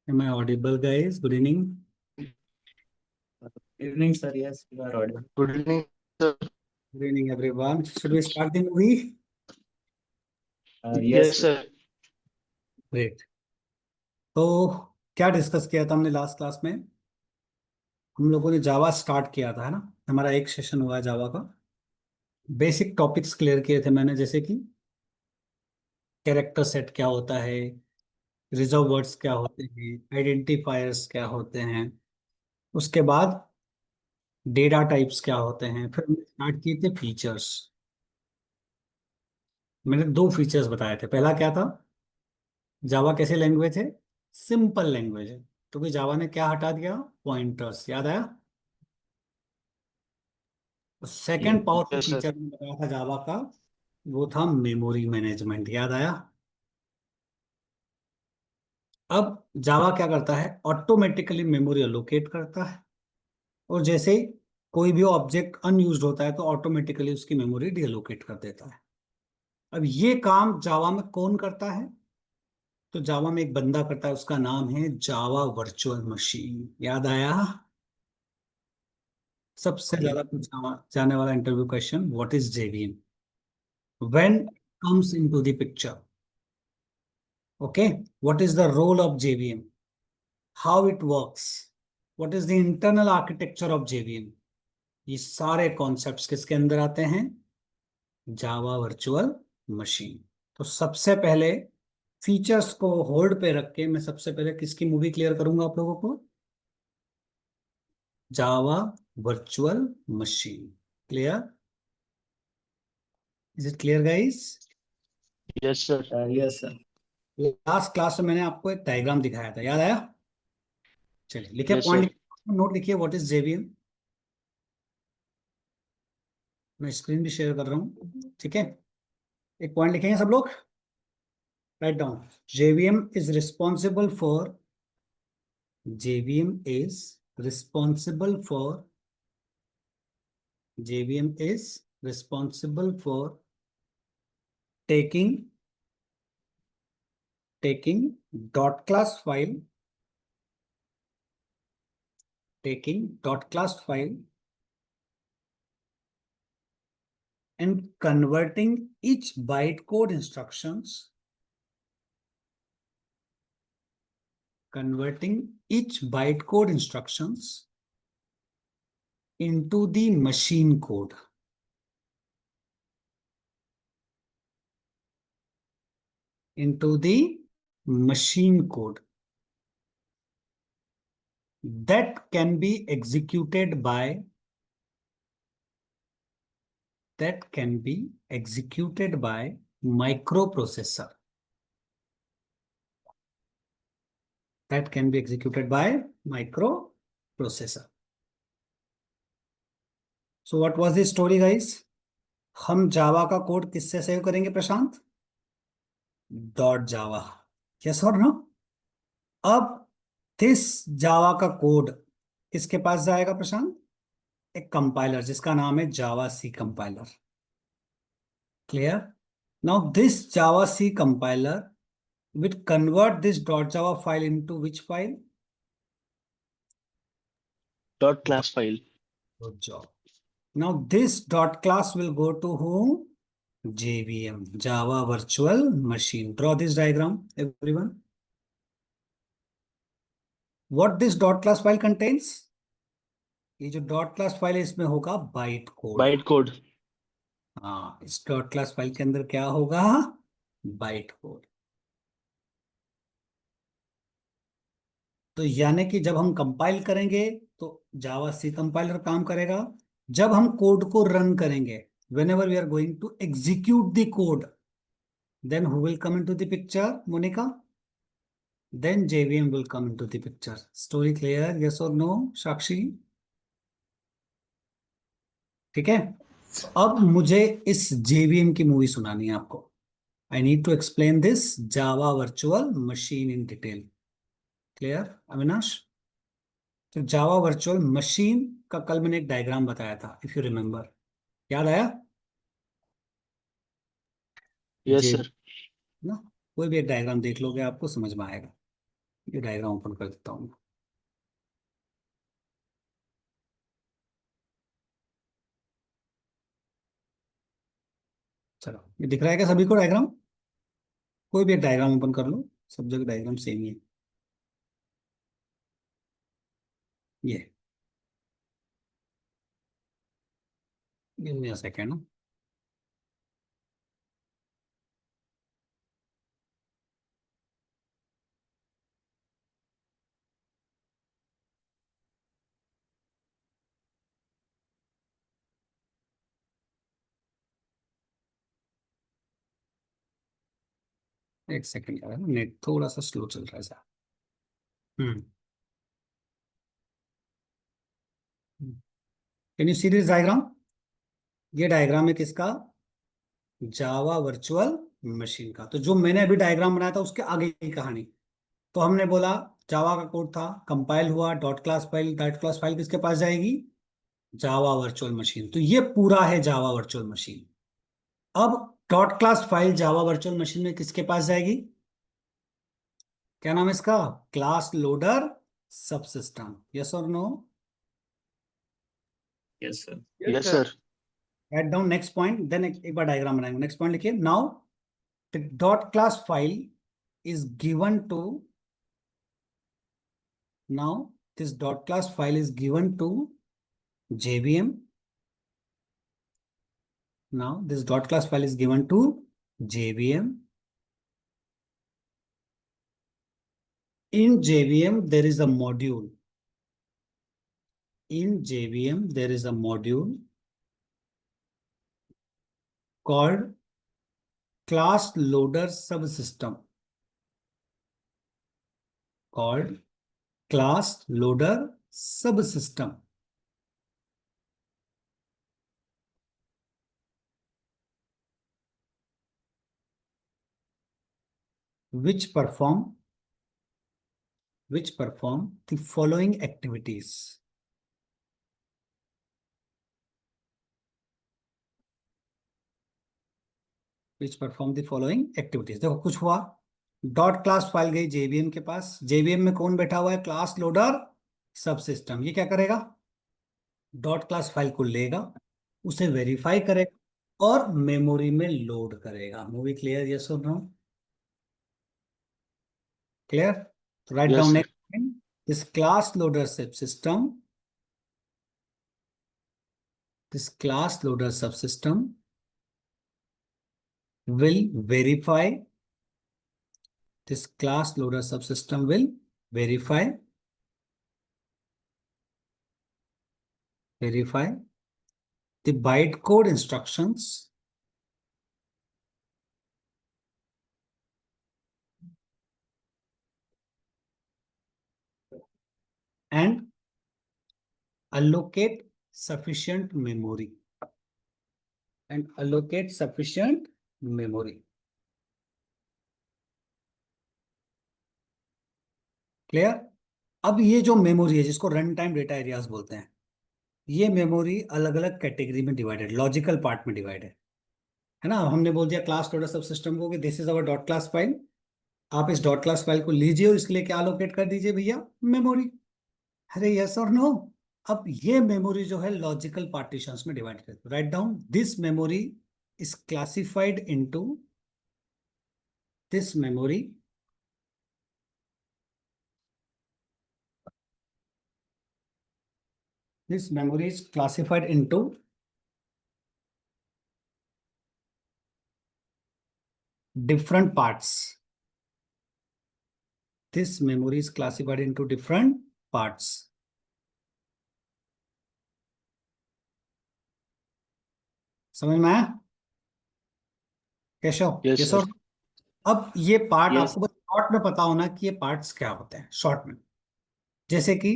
Am I audible, guys? Good evening. Evening, sir. Yes, you are audible. Good evening, sir. Good evening, everyone. Should we start the movie? Yes, Yes, sir. Great. तो क्या discuss किया था हमने last class में? हम लोगों ने जावा start किया था, है ना? हमारा एक सेशन हुआ है जावा का। बेसिक टॉपिक्स क्लियर किए थे मैंने, जैसे कि कैरेक्टर सेट क्या होता है, रिजर्व वर्ड्स क्या होते हैं, आइडेंटिफायर्स क्या होते हैं, उसके बाद डेटा टाइप्स क्या होते हैं। फिर हमने स्टार्ट किए थे फीचर्स। मैंने दो फीचर्स बताए थे। पहला क्या था? जावा कैसे लैंग्वेज है? सिंपल लैंग्वेज है। तो भी जावा ने क्या हटा दिया? पॉइंटर्स। याद आया? Second powerful yes sir. Feature मैंने बताया था जावा का, वो था मेमोरी मैनेजमेंट। याद आया? अब जावा क्या करता है? ऑटोमेटिकली मेमोरी अलोकेट करता है, और जैसे ही कोई भी ऑब्जेक्ट अनयूज्ड होता है तो ऑटोमेटिकली उसकी मेमोरी डीअलोकेट कर देता है। अब ये काम जावा में कौन करता है? तो जावा में एक बंदा करता है, उसका नाम है जावा वर्चुअल मशीन। याद आया? सबसे ज्यादा पूछा जाने वाला interview question, what is JVM when comes into the picture. Okay, what is the role of JVM, how it works, what is the internal architecture of JVM. ये सारे कॉन्सेप्ट्स किसके अंदर आते हैं? Java virtual machine. तो सबसे पहले features को होल्ड पे रख के मैं सबसे पहले किसकी मूवी क्लियर करूंगा आप लोगों को? जावा virtual machine. Clear? Is it clear guys? Yes sir. Yes, sir. Last class में मैंने आपको एक डायग्राम दिखाया था, याद आया? चलिए लिखिए, यस पॉइंट सर। नोट लिखिए, व्हाट इज जेवीएम। मैं स्क्रीन भी शेयर कर रहा हूँ, ठीक है? एक पॉइंट लिखेंगे सब लोग, write down. JVM is responsible for, JVM is responsible for, JVM is responsible for taking dot class file, taking dot class file and converting each bytecode instructions, converting each bytecode instructions into the machine code, into the machine code that can be executed by, that can be executed by microprocessor, that can be executed by microprocessor. So what was the story guys? हम जावा का code किससे save करेंगे Prashant? Dot Java. Yes और no? अब this Java का code किसके पास जाएगा प्रशांत? एक कंपाइलर जिसका नाम है Java C compiler. Clear? Now this Java C compiler will convert this dot Java file into which file? Dot class file. Good job. Now this dot class will go to whom? JVM, Java Virtual Machine. Draw this diagram, everyone. What this dot class file contains? ये जो dot class file है इसमें होगा byte code. Byte code. हाँ, इस dot class file के अंदर क्या होगा? Byte code. तो यानी कि जब हम कंपाइल करेंगे तो जावा सी कंपाइलर काम करेगा। जब हम कोड को रन करेंगे, whenever we are going to execute the code, then who will come into the picture, Monica? Then JVM will come into the picture. Story clear? Yes or no, Sakshi? ठीक है? अब मुझे इस JVM की movie सुनानी है आपको। I need to explain this Java virtual machine in detail. Clear, Avinash? तो जावा वर्चुअल मशीन का कल मैंने एक डायग्राम बताया था, इफ यू रिमेम्बर। याद आया? Yes जे sir. ना, कोई भी एक डायग्राम देख लोगे आपको समझ में आएगा। ये डायग्राम ओपन कर देता हूँ। चलो, ये दिख रहा है क्या सभी को डायग्राम? कोई भी एक डायग्राम ओपन कर लो, सब जगह डायग्राम सेम ही है। ये गिव मी अ सेकेंड। एक सेकेंड यार, नेट थोड़ा सा स्लो चल रहा है sir. Hmm. Can you see this diagram? ये डायग्राम है किसका? जावा वर्चुअल मशीन का। तो जो मैंने अभी डायग्राम बनाया था उसके आगे की कहानी। तो हमने बोला जावा का कोड था, कंपाइल हुआ, dot class file, dot class file किसके पास जाएगी? Java virtual machine. तो ये पूरा है जावा वर्चुअल मशीन। अब dot class file Java virtual machine में किसके पास जाएगी? क्या नाम है इसका? Class loader subsystem. Yes और no? Yes, sir. Yes, sir. Right down next point, then एक बार डायग्राम बनाएंगे। नेक्स्ट पॉइंट लिखिए। Now the dot class file is given to, now this dot class file is given to JVM. Now this dot class file is given to JVM. In JVM there is a module. In JVM there is a module called class loader subsystem. Called class loader subsystem. Which perform the following activities. Which perform the following activities. देखो कुछ हुआ, dot class file गई JVM के पास। JVM में कौन बैठा हुआ है? क्लास लोडर सब सिस्टम। ये क्या करेगा? डॉट क्लास फाइल को लेगा, उसे वेरीफाई करेगा और मेमोरी में लोड करेगा। Movie clear? यस और नो? क्लियर? तो right Yes, down sir. Next. This class loader सब system, this class loader subsystem will verify, this class loader subsystem will verify the bytecode instructions and allocate sufficient memory, and allocate sufficient memory. Clear? अब ये जो memory है जिसको run time data areas बोलते हैं, ये memory अलग अलग कैटेगरी में डिवाइडेड, लॉजिकल पार्ट में डिवाइडेड है ना। हमने बोल दिया क्लास लोडर सब सिस्टम को कि this is our dot class file. आप इस डॉट क्लास फाइल को लीजिए और इसके लिए क्या अलोकेट कर दीजिए भैया? मेमोरी। अरे यस और नो? अब ये मेमोरी जो है लॉजिकल पार्टीशंस में डिवाइड है। Write down this memory is classified into, this memory is classified into different parts. This memory is classified into different parts. समझ में आया केशव? Yes, ये sir. सर, अब ये पार्ट Yes. आपको बस शॉर्ट में पता होना कि ये पार्ट्स क्या होते हैं शॉर्ट में। जैसे कि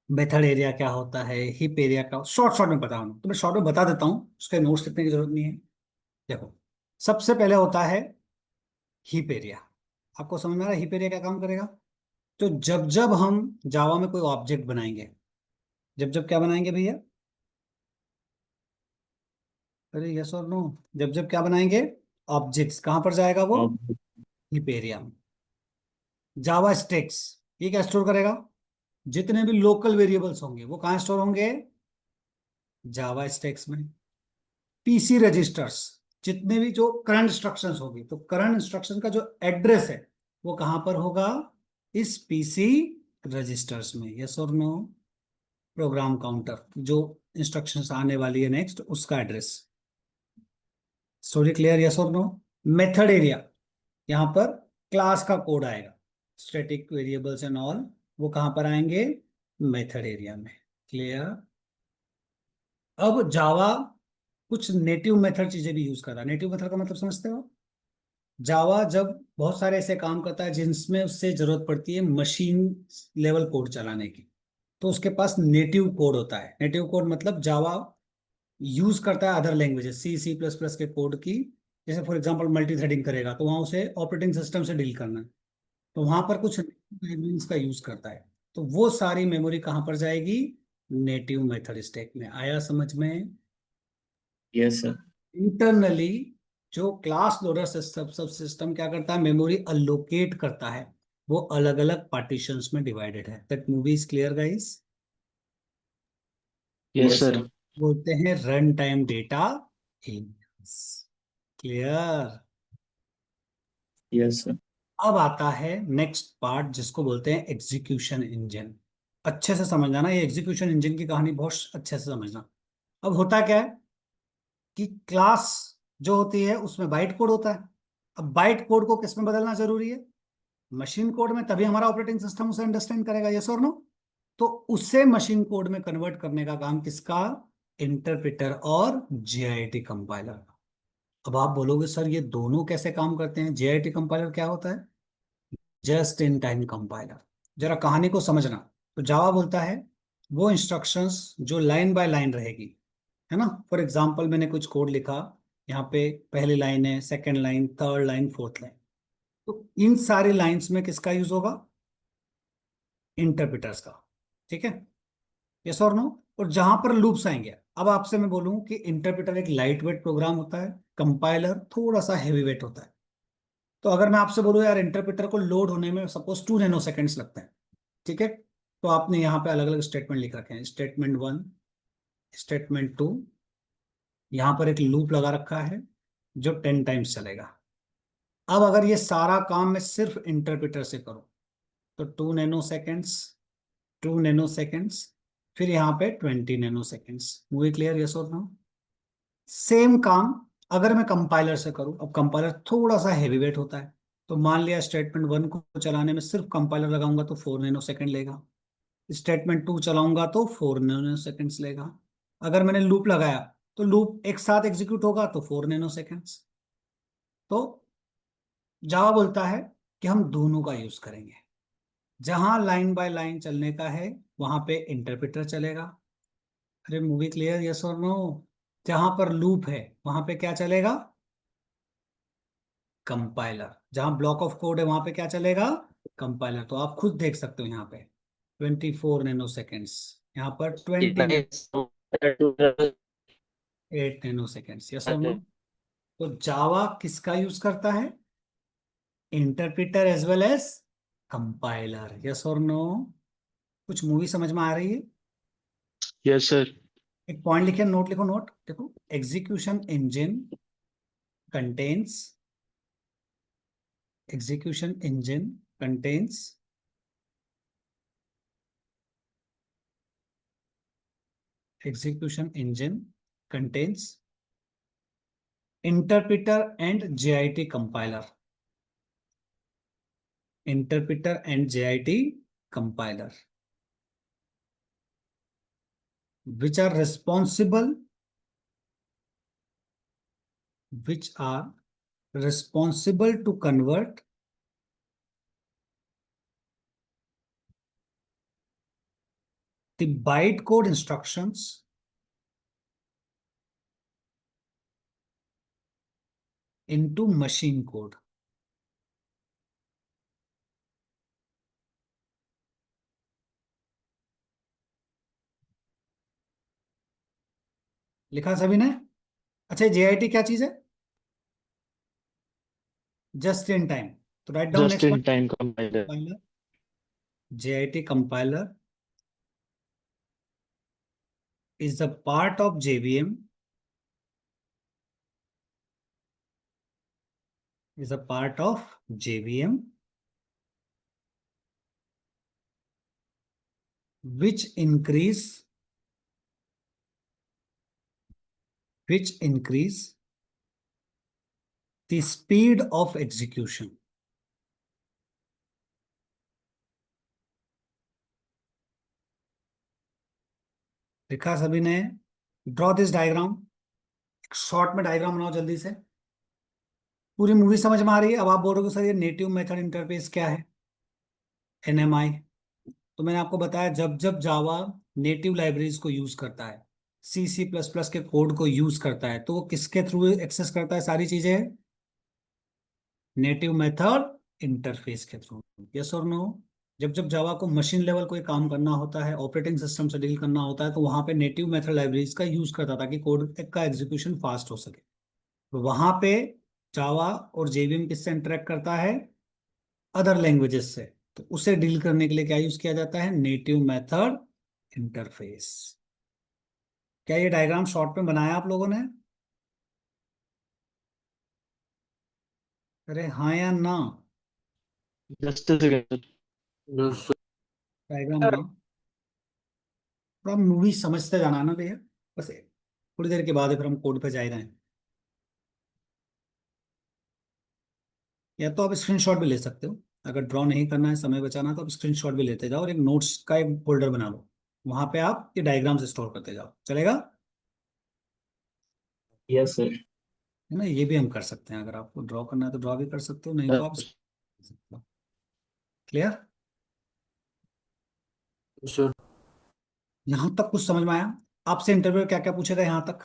मेथड एरिया क्या होता है, हिप एरिया क्या, शॉर्ट शॉर्ट में पता होना। तो मैं शॉर्ट में बता देता हूँ, उसके नोट्स लिखने की जरूरत नहीं है। देखो, सबसे पहले होता है हीप एरिया। आपको समझ में आ रहा है हीप एरिया क्या काम करेगा? तो जब जब हम जावा में कोई ऑब्जेक्ट बनाएंगे, जब जब क्या बनाएंगे भैया? अरे यस और नो? जब जब क्या बनाएंगे? ऑब्जेक्ट्स। कहां पर जाएगा वो? Um, हीप एरिया में। जावा स्टैक्स, ये क्या स्टोर करेगा? जितने भी लोकल वेरिएबल्स होंगे वो कहाँ स्टोर होंगे? जावा स्टैक्स में। पीसी रजिस्टर्स, जितने भी जो करंट इंस्ट्रक्शंस होगी, तो करंट इंस्ट्रक्शन का जो एड्रेस है वो कहां पर होगा? इस पीसी रजिस्टर्स में। यस और नो? प्रोग्राम काउंटर, जो इंस्ट्रक्शंस आने वाली है नेक्स्ट, उसका एड्रेस। Story clear? यस और नो? मेथड एरिया, यहाँ पर क्लास का कोड आएगा, स्टैटिक वेरिएबल्स एंड ऑल, वो कहां पर आएंगे? मेथड एरिया में। क्लियर? अब जावा कुछ नेटिव मेथड चीजें भी यूज कर रहा है। नेटिव मेथड का मतलब समझते हो? जावा जब बहुत सारे ऐसे काम करता है जिनमें उससे जरूरत पड़ती है मशीन लेवल कोड चलाने की, तो उसके पास नेटिव कोड होता है। नेटिव कोड मतलब जावा यूज करता है अदर लैंग्वेजेस, सी सी प्लस प्लस के कोड की। जैसे फॉर एग्जांपल मल्टी थ्रेडिंग करेगा तो वहां उसे ऑपरेटिंग सिस्टम से डील करना है, तो वहां पर कुछ लाइब्रेरीज का यूज करता है। तो वो सारी मेमोरी कहाँ पर जाएगी? नेटिव मेथड स्टैक में। आया समझ में? Yes sir. इंटरनली जो क्लास लोडर सब सिस्टम क्या करता है? मेमोरी अलोकेट करता है, वो अलग अलग पार्टीशंस में डिवाइडेड है। That movie is clear guys? Yes, yes sir. Sir. बोलते हैं run time data clear? Yes sir. अब आता है नेक्स्ट पार्ट जिसको बोलते हैं एग्जीक्यूशन इंजन। अच्छे से समझना ना, ये एग्जीक्यूशन इंजन की कहानी बहुत अच्छे से समझना। अब होता क्या है कि क्लास जो होती है उसमें बाइट कोड होता है। अब बाइट कोड को किस में बदलना जरूरी है? मशीन कोड में, तभी हमारा ऑपरेटिंग सिस्टम उसे अंडरस्टैंड करेगा। यस और नो? तो उसे मशीन कोड में कन्वर्ट करने का काम किसका? इंटरप्रेटर और जेआईटी कंपाइलर का। अब आप बोलोगे सर ये दोनों कैसे काम करते हैं? जेआईटी कंपाइलर क्या होता है? Just in time compiler. जरा कहानी को समझना। तो जावा बोलता है वो इंस्ट्रक्शंस जो लाइन बाय लाइन रहेगी, है ना? फॉर एग्जांपल मैंने कुछ कोड लिखा, यहाँ पे पहली लाइन है, second line, third line, fourth line, तो इन सारी लाइंस में किसका यूज होगा? इंटरप्रिटर्स का। ठीक है? यस और नो? और जहां पर लूप्स आएंगे, अब आपसे मैं बोलूं कि इंटरप्रिटर एक लाइट वेट प्रोग्राम होता है, कंपाइलर थोड़ा सा हैवी वेट होता है। तो अगर मैं आपसे बोलूं यार इंटरप्रेटर को लोड होने में सपोज 2 नैनो सेकेंड्स लगते हैं, ठीक है? तो आपने यहाँ पे अलग अलग स्टेटमेंट लिख रखे हैं, स्टेटमेंट 1, स्टेटमेंट 2, यहाँ पर एक लूप लगा रखा है जो 10 टाइम्स चलेगा। अब अगर ये सारा काम मैं सिर्फ इंटरप्रेटर से करूँ तो 2 नैनो सेकेंड्स, 2 नैनो सेकेंड्स, फिर यहाँ पे 20 nano seconds. Movie clear? Yes और नो? सेम काम अगर मैं कंपाइलर से करूं, अब कंपाइलर थोड़ा सा हैवी वेट होता है, तो मान लिया स्टेटमेंट 1 को चलाने में सिर्फ कंपाइलर लगाऊंगा तो 4 नैनो सेकेंड लेगा, स्टेटमेंट 2 चलाऊंगा तो 4 नैनो सेकेंड्स लेगा। अगर मैंने लूप लगाया तो लूप एक साथ एग्जीक्यूट होगा तो 4 नैनो सेकेंड्स। तो जावा बोलता है कि हम दोनों का यूज करेंगे। जहां लाइन बाय लाइन चलने का है वहां पे इंटरप्रेटर चलेगा। अरे मूवी क्लियर? यस और नो? जहां पर लूप है वहां पे क्या चलेगा? कंपाइलर। जहां ब्लॉक ऑफ कोड है वहां पे क्या चलेगा? कंपाइलर। तो आप खुद देख सकते हो यहाँ पे 24 नैनो सेकेंड्स, यहाँ पर 28 नैनो सेकेंड्स। यस और नो? तो जावा किसका यूज करता है? Interpreter as well as compiler. Yes और नो? कुछ मूवी समझ में आ रही है? Yes, sir. एक पॉइंट लिखे, नोट लिखो, नोट देखो। Execution engine contains, execution engine contains execution engine contains interpreter and JIT compiler, interpreter and JIT compiler, which are responsible, which are responsible to convert the bytecode instructions into machine code. लिखा सभी ने? अच्छा, JIT क्या चीज है? Just in time. तो right down Just next in time compiler. Point, JIT compiler is a part of JVM, is a part of JVM which increase the speed of execution. लिखा सभी ने? ड्रॉ दिस डायग्राम, शॉर्ट में diagram बनाओ जल्दी से। पूरी मूवी समझ में आ रही है? अब आप बोल रहे हो सर ये नेटिव मेथड इंटरफेस क्या है, NMI। तो मैंने आपको बताया जब जब जावा नेटिव लाइब्रेरीज को यूज करता है, C++ के कोड को यूज करता है, तो वो किसके थ्रू एक्सेस करता है सारी चीजें? नेटिव मेथड इंटरफेस के थ्रू। यस और नो? जब जब जावा को मशीन लेवल कोई काम करना होता है, ऑपरेटिंग सिस्टम से डील करना होता है, तो वहां पे नेटिव मेथड लाइब्रेरीज का यूज करता था कि कोड का एग्जीक्यूशन फास्ट हो सके। तो वहां पे जावा और JVM किससे इंटरेक्ट करता है? अदर लैंग्वेजेस से। तो उसे डील करने के लिए क्या यूज किया जाता है? Native method interface. क्या ये डायग्राम शॉर्ट में बनाया आप लोगों ने? अरे हाँ या ना? Just a second. डायग्राम बनाओ। थोड़ा मूवी समझते जाना ना भैया, बस थोड़ी देर के बाद फिर हम कोड पे जा ही रहे हैं। या तो आप स्क्रीनशॉट भी ले सकते हो, अगर ड्रॉ नहीं करना है, समय बचाना है, तो आप स्क्रीनशॉट भी लेते जाओ और एक नोट्स का एक फोल्डर बना लो, वहां पे आप ये डायग्राम्स स्टोर करते जाओ, चलेगा? Yes, sir. है ना? ये भी हम कर सकते हैं, अगर आपको ड्रॉ करना है तो ड्रॉ भी कर सकते हो, नहीं तो आप कर सकते हो। क्लियर? Sure. यहां तक कुछ समझ में आया? आपसे इंटरव्यू क्या क्या पूछेगा यहां तक?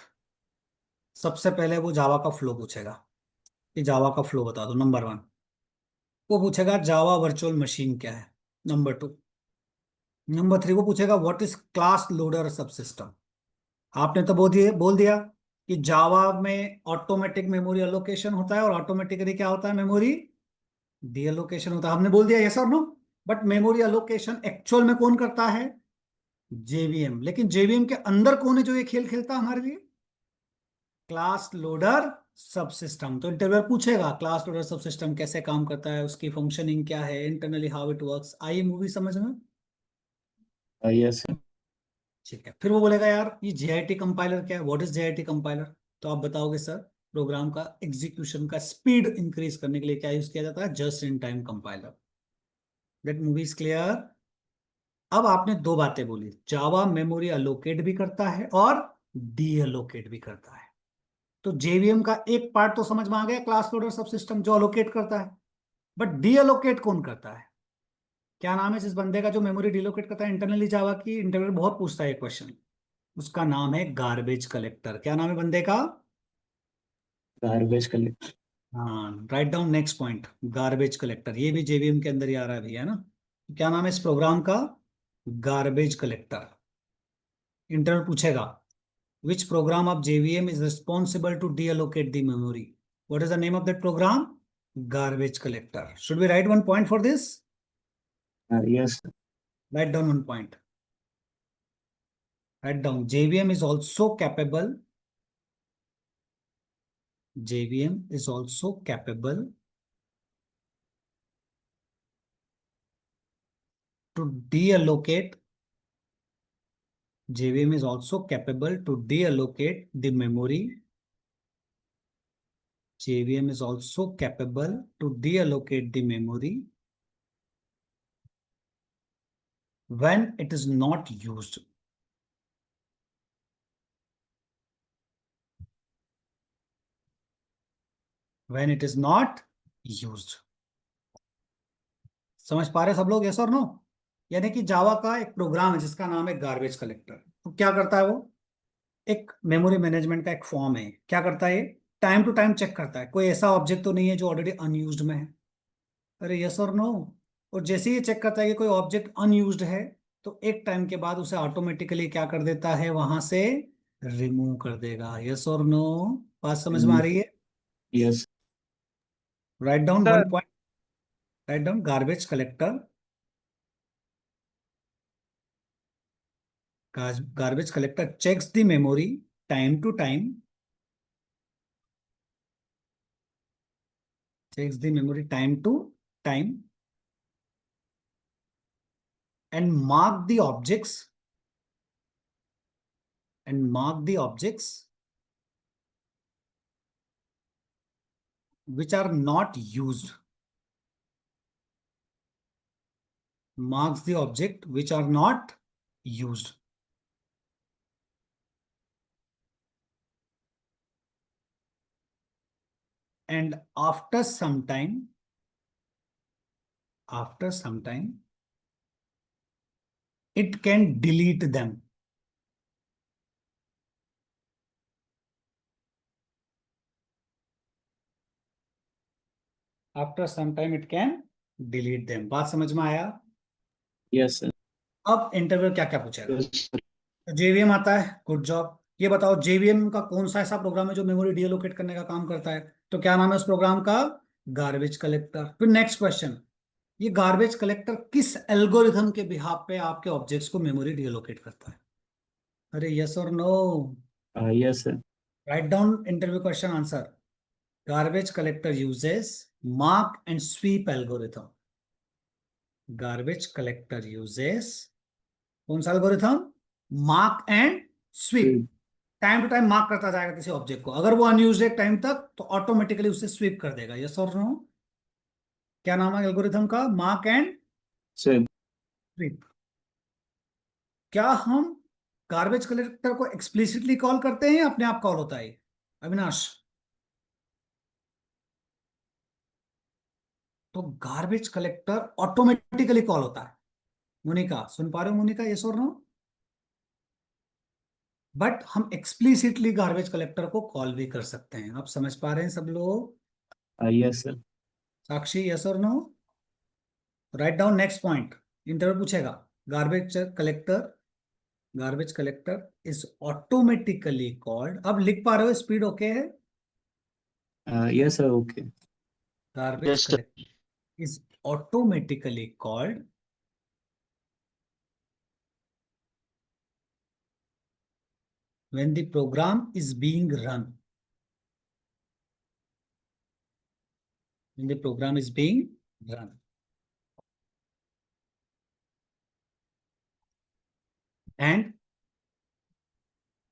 सबसे पहले वो जावा का फ्लो पूछेगा कि जावा का फ्लो बता दो, नंबर 1। वो पूछेगा जावा वर्चुअल मशीन क्या है, नंबर 2। नंबर 3 वो पूछेगा what is class loader subsystem. आपने तो बोल दिया कि जावा में ऑटोमेटिक मेमोरी अलोकेशन होता है और ऑटोमेटिकली क्या होता है? मेमोरी डी अलोकेशन होता है। हमने बोल दिया यस और no? But memory allocation actual में कौन करता है? JVM। लेकिन JVM के अंदर कौन है जो ये खेल खेलता है हमारे लिए? Class loader subsystem. तो इंटरव्यूअर पूछेगा क्लास लोडर सबसिस्टम कैसे काम करता है, उसकी फंक्शनिंग क्या है, internally how it works. I movie समझ में? Yes, sir. ठीक है। फिर वो बोलेगा यार ये JIT कंपाइलर क्या है, व्हाट इज JIT कंपाइलर? तो आप बताओगे सर प्रोग्राम का एग्जीक्यूशन का स्पीड इंक्रीज करने के लिए क्या यूज किया जाता है? Just in time compiler. That movie is clear? अब आपने दो बातें बोली, जावा मेमोरी अलोकेट भी करता है और डी अलोकेट भी करता है। तो JVM का एक पार्ट तो समझ में आ गया, क्लास लोडर सब सिस्टम जो अलोकेट करता है। बट डी अलोकेट कौन करता है? क्या नाम है जिस बंदे का जो मेमोरी डिलोकेट करता है इंटरनली जावा की? इंटरव्यू बहुत पूछता है क्वेश्चन। उसका नाम है गार्बेज कलेक्टर। क्या नाम है बंदे का? Garbage collector. हाँ, right down next point, garbage collector. ये भी JVM के अंदर ही आ रहा है भैया, है ना? क्या नाम है इस प्रोग्राम का? Garbage collector. इंटरव्यू पूछेगा which program of JVM is responsible to deallocate the memory? What is the name of that program? Garbage collector. Should we write one point for this? Yes, sir. Right down one point. Write down JVM is also capable, JVM is also capable to deallocate, JVM is also capable to deallocate the memory. JVM is also capable to deallocate the memory when it is not used. When it is not used. समझ पा रहे सब लोग? Yes और no? यानी कि जावा का एक प्रोग्राम है जिसका नाम है गार्बेज कलेक्टर। तो क्या करता है वो? एक मेमोरी मैनेजमेंट का एक फॉर्म है। क्या करता है? टाइम टू टाइम चेक करता है कोई ऐसा ऑब्जेक्ट तो नहीं है जो ऑलरेडी अनयूज्ड में है। अरे यस और नो? और जैसे ही चेक करता है कि कोई ऑब्जेक्ट अनयूज्ड है, तो एक टाइम के बाद उसे ऑटोमेटिकली क्या कर देता है? वहां से रिमूव कर देगा। यस और नो? बात समझ में आ रही है? Yes. Write down sir one point. Write down garbage collector, garbage collector checks the memory time to time, checks the memory time to time, and mark the objects, which are not used, marks the object which are not used. And after some time, it can delete them. After some time it can delete them. बात समझ में आया? Yes, sir. अब interview क्या क्या पूछेगा? Yes, sir. JVM आता है, गुड जॉब। ये बताओ जेवीएम का कौन सा ऐसा प्रोग्राम है जो मेमोरी डीलोकेट करने का काम करता है? तो क्या नाम है उस प्रोग्राम का? Garbage collector. फिर नेक्स्ट क्वेश्चन, ये गार्बेज कलेक्टर किस एल्गोरिथम के बिहाफ पे आपके ऑब्जेक्ट्स को मेमोरी डीलोकेट करता है? अरे यस और no? Yes, sir. Right down interview question answer. Garbage collector uses mark and sweep algorithm. Garbage collector uses कौन सा algorithm? Mark and sweep. Time to time mark करता जाएगा किसी ऑब्जेक्ट को, अगर वो अनयूज्ड है टाइम तक तो ऑटोमेटिकली उसे स्वीप कर देगा। यस और नो? क्या नाम है एल्गोरिथम का? Mark and Sir. स्वीप। क्या हम गार्बेज कलेक्टर को एक्सप्लिसिटली कॉल करते हैं या अपने आप कॉल होता है अविनाश? तो गार्बेज कलेक्टर ऑटोमेटिकली कॉल होता है। मोनिका सुन पा रहे हो? मोनिका यस और नो? बट हम एक्सप्लिसिटली गार्बेज कलेक्टर को कॉल भी कर सकते हैं। आप समझ पा रहे हैं सब लोग? Yes, sir. साक्षी यस और no? Write down next point, interview पूछेगा। Garbage collector is automatically called. अब लिख पा रहे हो? स्पीड ओके है? Yes, sir. Okay. Garbage Yes, sir. Collector is automatically called when the program is being run. When the program is being run. And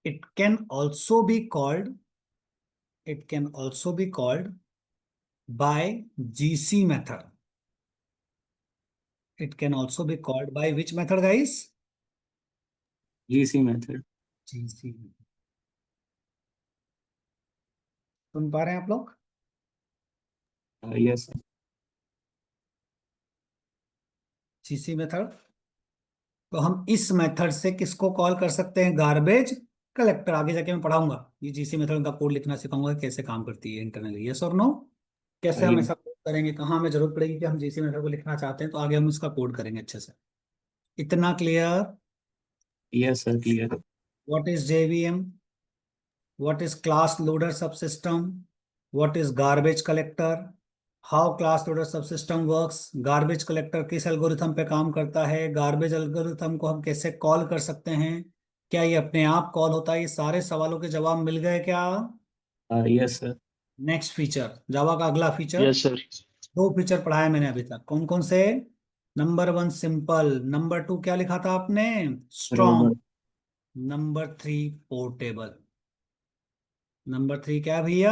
it can also be called by GC method. It can also be called by which method, guys? GC method. GC। सुन पा रहे हैं आप लोग? Yes, sir. GC method. तो हम इस method से किसको कॉल कर सकते हैं? Garbage collector. आगे जाके मैं पढ़ाऊंगा ये जीसी मेथड का कोड लिखना सिखाऊंगा कैसे काम करती है इंटरनली। यस और नो? कैसे हम Yes. ऐसा कोड करेंगे, कहाँ हमें जरूरत पड़ेगी कि हम जीसी मेथड को लिखना चाहते हैं, तो आगे हम इसका कोड करेंगे अच्छे से। इतना clear? Yes, sir. Clear. What is JVM? what is class loader subsystem, what is garbage collector, how class loader subsystem works, garbage collector किस एल्गोरिथम पे काम करता है, गार्बेज एल्गोरिथम को हम कैसे कॉल कर सकते हैं, क्या ये अपने आप कॉल होता है? ये सारे सवालों के जवाब मिल गए क्या? Yes, sir. नेक्स्ट फीचर, जावा का अगला फीचर। Yes, sir. दो फीचर पढ़ाया मैंने अभी तक, कौन कौन से? नंबर 1 सिंपल, नंबर 2 क्या लिखा था आपने? Strong, Robot. Number 3 portable. Number 3 क्या है भैया?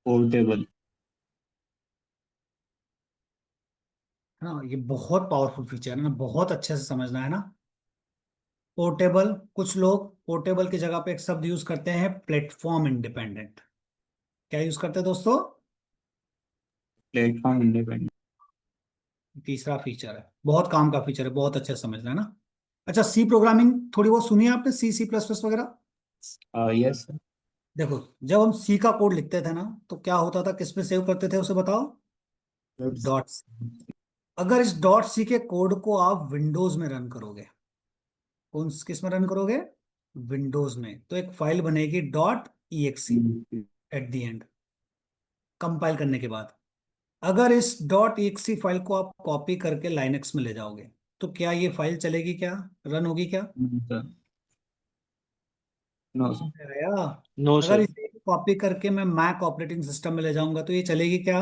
Portable. है ना? ये बहुत पावरफुल फीचर है ना, बहुत अच्छे से समझना है ना। पोर्टेबल, कुछ लोग पोर्टेबल की जगह पे एक शब्द यूज करते हैं, प्लेटफॉर्म इंडिपेंडेंट। क्या यूज करते हैं दोस्तों? Platform independent. तीसरा फीचर है, बहुत काम का फीचर है, बहुत अच्छे से समझना है ना। अच्छा, सी प्रोग्रामिंग थोड़ी बहुत सुनी है आपने? सी प्लस प्लस वगैरह? Yes, sir. देखो, जब हम सी का कोड लिखते थे ना तो क्या होता था, किस पे सेव करते थे उसे बताओ? डॉट। अगर इस डॉट सी के कोड को आप विंडोज में रन करोगे, कौन किस में रन करोगे? विंडोज में, तो एक फाइल बनेगी dot EXE at the end, compile करने के बाद। अगर इस .exe फाइल को आप कॉपी करके लाइनक्स में ले जाओगे तो क्या ये फाइल चलेगी, क्या रन होगी क्या? No, sir. No, sir. आया? No, अगर sir. इसे कॉपी करके मैं मैक ऑपरेटिंग सिस्टम में ले जाऊंगा तो ये चलेगी क्या?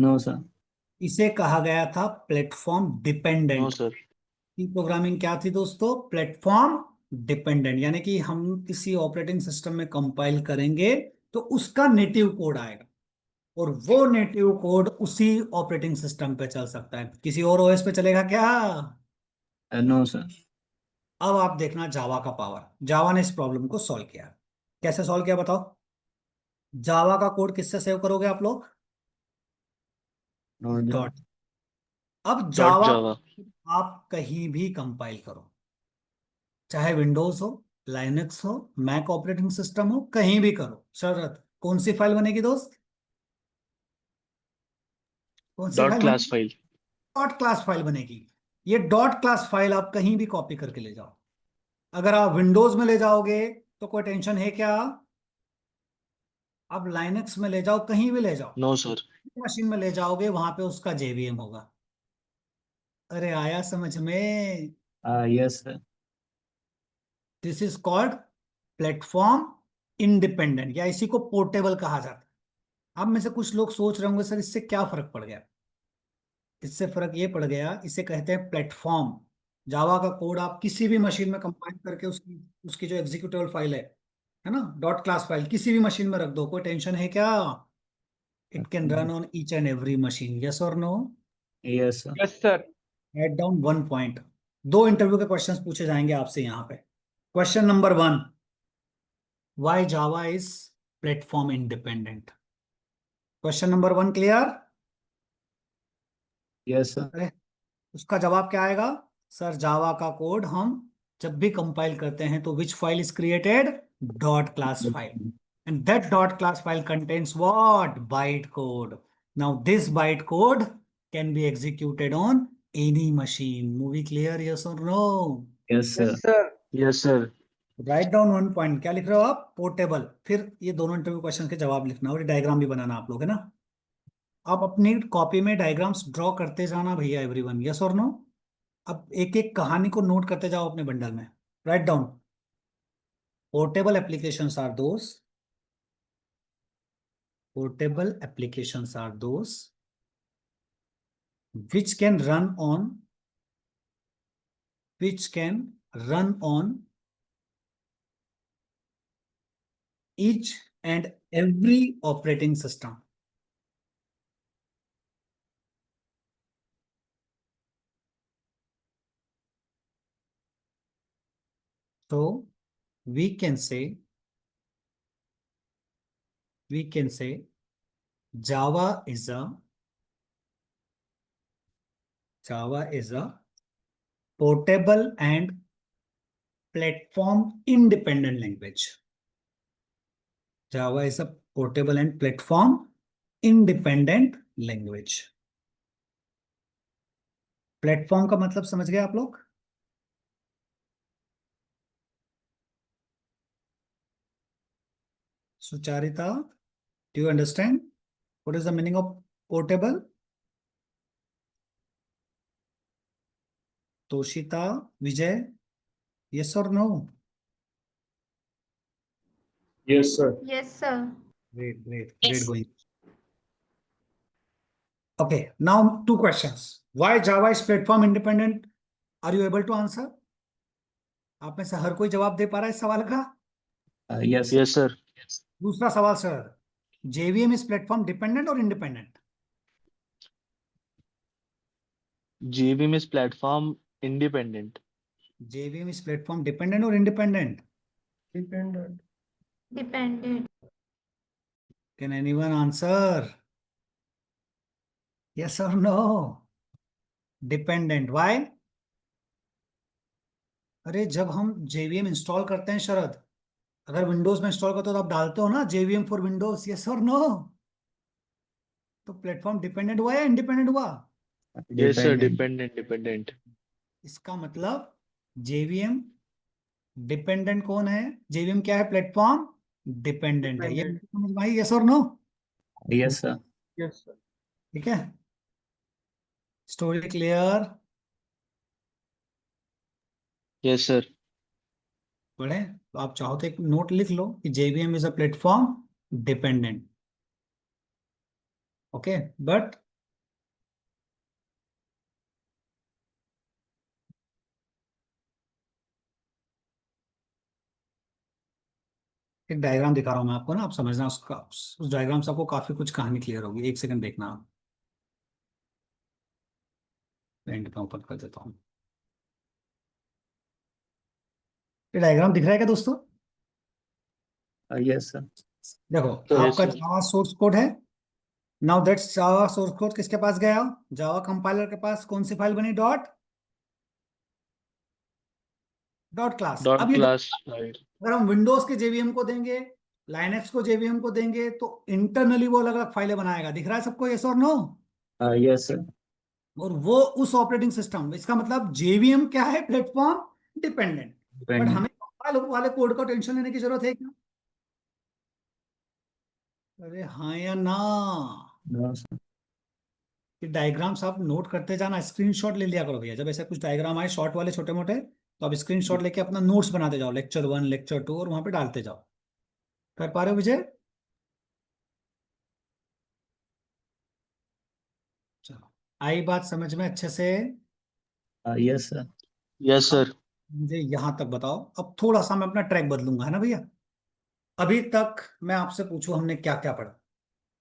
No, sir. इसे कहा गया था प्लेटफॉर्म No, डिपेंडेंट। sir. की प्रोग्रामिंग क्या थी दोस्तों? प्लेटफॉर्म डिपेंडेंट, यानी कि हम किसी ऑपरेटिंग सिस्टम में कंपाइल करेंगे तो उसका नेटिव कोड आएगा और वो नेटिव कोड उसी ऑपरेटिंग सिस्टम पे चल सकता है, किसी और ओएस पे चलेगा क्या? No, sir. अब आप देखना जावा का पावर। जावा ने इस प्रॉब्लम को सॉल्व किया। कैसे सॉल्व किया बताओ? जावा का कोड किससे सेव करोगे आप लोग? No, sir. डॉट। अब Dot जावा Java. आप कहीं भी कंपाइल करो, चाहे विंडोज हो, लाइनक्स हो, मैक ऑपरेटिंग सिस्टम हो, कहीं भी करो, शर्त कौन सी फाइल बनेगी दोस्त? कौन सी Dot फाइल class बनेगी? file. डॉट क्लास फाइल बनेगी। ये डॉट क्लास फाइल आप कहीं भी कॉपी करके ले जाओ। अगर आप विंडोज में ले जाओगे तो कोई टेंशन है क्या? आप लाइनक्स में ले जाओ, कहीं भी ले जाओ, No, sir. मशीन में ले जाओगे, वहां पे उसका जेवीएम होगा। अरे आया समझ में? Yes, sir. This is called platform independent, या इसी को पोर्टेबल कहा जाता है। आप में से कुछ लोग सोच रहे होंगे सर इससे क्या फर्क पड़ गया? इससे फर्क ये पड़ गया, इसे कहते हैं प्लेटफॉर्म। जावा का कोड आप किसी भी मशीन में कंपाइल करके उसकी उसकी जो एग्जीक्यूटेबल फाइल है ना, डॉट क्लास फाइल, किसी भी मशीन में रख दो, कोई टेंशन है क्या? It can run on each and every machine, yes और no? Yes, sir. Yes, sir. Right down 1 point. 2 interview के क्वेश्चंस पूछे जाएंगे आपसे यहाँ पे। Question number 1, why Java is platform independent? Question number 1 clear? Yes, sir. अरे उसका जवाब क्या आएगा? सर जावा का कोड हम जब भी कंपाइल करते हैं तो which file is created? Dot class file, and that dot class file contains what? Byte code. Now this byte code can be executed on any machine. Movie clear, yes और no? Yes, sir. Yes, sir. Right down 1 point. क्या लिख रहे हो आप? Portable. फिर ये दोनों interview question के जवाब लिखना और डायग्राम भी बनाना आप लोग, है ना? आप अपनी कॉपी में डायग्राम्स ड्रॉ करते जाना भैया, एवरीवन, यस और नो? अब एक एक कहानी को नोट करते जाओ अपने बंडल में। Right down. Portable applications are those, portable applications are those which can run on each and every operating system. So we can say Java is a portable and platform independent language. Java is a portable and platform independent language. Platform का मतलब समझ गए आप लोग? Sucharita, do you understand what is the meaning of portable? तोशिता, Vijay, yes or no? Yes, sir. Yes, sir. Great going. Okay, now 2 questions. Why Java is platform independent? Are you able to answer? आप में से हर कोई जवाब दे पा रहा है इस सवाल का? Yes, sir. Yes, sir. दूसरा सवाल sir, JVM is platform dependent or independent? JVM is platform independent. JVM is platform dependent or independent? Dependent. Dependent. Can anyone answer? Yes or no? Dependent. Why? अरे जब हम JVM install करते हैं शरद, अगर Windows में install करते हो तो आप डालते हो ना JVM फॉर विंडोज, यस और नो? तो प्लेटफॉर्म डिपेंडेंट हुआ या इंडिपेंडेंट हुआ? Yes, sir. Dependent. Dependent. इसका मतलब JVM डिपेंडेंट कौन है? JVM क्या है? प्लेटफॉर्म डिपेंडेंट है। ये समझ में आई, यस और no? Yes, sir. Yes, sir. ठीक है, स्टोरी क्लियर? Yes, sir. पढ़े तो आप चाहो तो एक नोट लिख लो कि JVM is a platform dependent. Okay, but एक डायग्राम दिखा रहा हूं मैं आपको ना, आप समझना उसका, उस डायग्राम से आपको काफी कुछ कहानी क्लियर होगी। एक सेकंड देखना आप, एंड पे ओपन कर देता हूँ। ये डायग्राम दिख रहा है क्या दोस्तों? Yes, sir. देखो, तो आपका yes, sir. Java source code है। Now that's Java source code किसके पास गया? जावा कंपाइलर के पास। कौन सी फाइल बनी? Dot dot class. Dot अब ये class. Right. अगर हम विंडोज के जेवीएम को देंगे, लाइनक्स को जेवीएम को देंगे, तो इंटरनली वो अलग अलग फाइलें बनाएगा। दिख रहा है सबको? यस और नो? Yes, sir. और वो उस ऑपरेटिंग सिस्टम, इसका मतलब जेवीएम क्या है? Platform dependent. But Dependent. हमें कंपाइल वाले कोड का टेंशन लेने की जरूरत है क्या? अरे हाँ या ना? No, sir. ये डायग्राम्स आप नोट करते जाना, स्क्रीनशॉट ले लिया करो भैया। जब ऐसे कुछ डायग्राम आए शॉर्ट वाले छोटे मोटे, तो आप स्क्रीनशॉट लेके अपना नोट्स बनाते जाओ, लेक्चर 1 लेक्चर 2, और वहां पे डालते जाओ। कर पा रहे हो विजय? चलो, आई बात समझ में अच्छे से? Yes, sir. Yes, अब sir. मुझे यहां तक बताओ। अब थोड़ा सा मैं अपना ट्रैक बदलूंगा, है ना भैया? अभी तक मैं आपसे पूछूं हमने क्या क्या पढ़ा,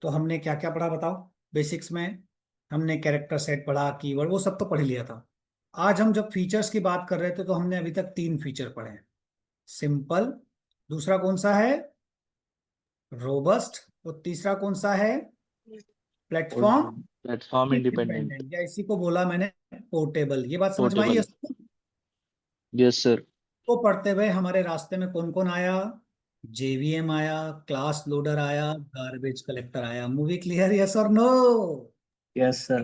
तो हमने क्या क्या पढ़ा बताओ। बेसिक्स में हमने कैरेक्टर सेट पढ़ा, कीवर्ड, वो सब तो पढ़ ही लिया था। आज हम जब फीचर्स की बात कर रहे थे, तो हमने अभी तक 3 फीचर पढ़े हैं। सिंपल, दूसरा कौन सा है? रोबस्ट, और तीसरा कौन सा है? Platform Platform independent. इंडिपेंडेंट, या इसी को बोला मैंने पोर्टेबल। ये बात समझ में आई है? Portable. Yes, sir. तो पढ़ते हुए हमारे रास्ते में कौन कौन आया? जेवीएम आया, क्लास लोडर आया, गार्बेज कलेक्टर आया। Movie clear? यस और नो? Yes, sir.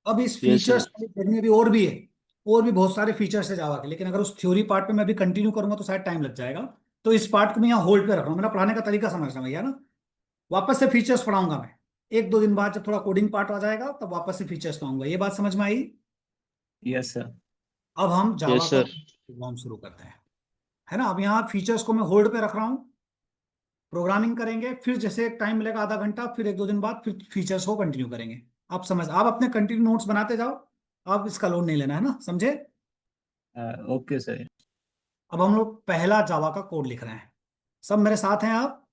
अब इस Yes, sir. फीचर्स वाली जर्नी भी और भी है, और भी बहुत सारे फीचर्स है जावा के, लेकिन अगर उस थ्योरी पार्ट पे मैं भी कंटिन्यू करूंगा तो शायद टाइम लग जाएगा। तो इस पार्ट को मैं यहाँ होल्ड पे रख रहा हूँ। मेरा पढ़ाने का तरीका समझना भैया ना। वापस से फीचर्स पढ़ाऊंगा मैं 1-2 दिन बाद, जब थोड़ा कोडिंग पार्ट आ जाएगा तब वापस से फीचर्स पढ़ाऊंगा। ये बात समझ में आई? Yes, sir. अब हम जावा Yes, का sir. प्रोग्राम शुरू करते हैं, है ना। अब यहाँ फीचर्स को मैं होल्ड पे रख रहा हूँ, प्रोग्रामिंग करेंगे, फिर जैसे एक टाइम मिलेगा आधा घंटा, फिर 1-2 दिन बाद फिर फीचर्स को कंटिन्यू करेंगे। आप अपने कंटिन्यू नोट्स बनाते जाओ, आप इसका लोड नहीं लेना, है ना, समझे? Okay, sir. अब हम लोग पहला जावा का कोड लिख रहे हैं। सब मेरे साथ हैं आप?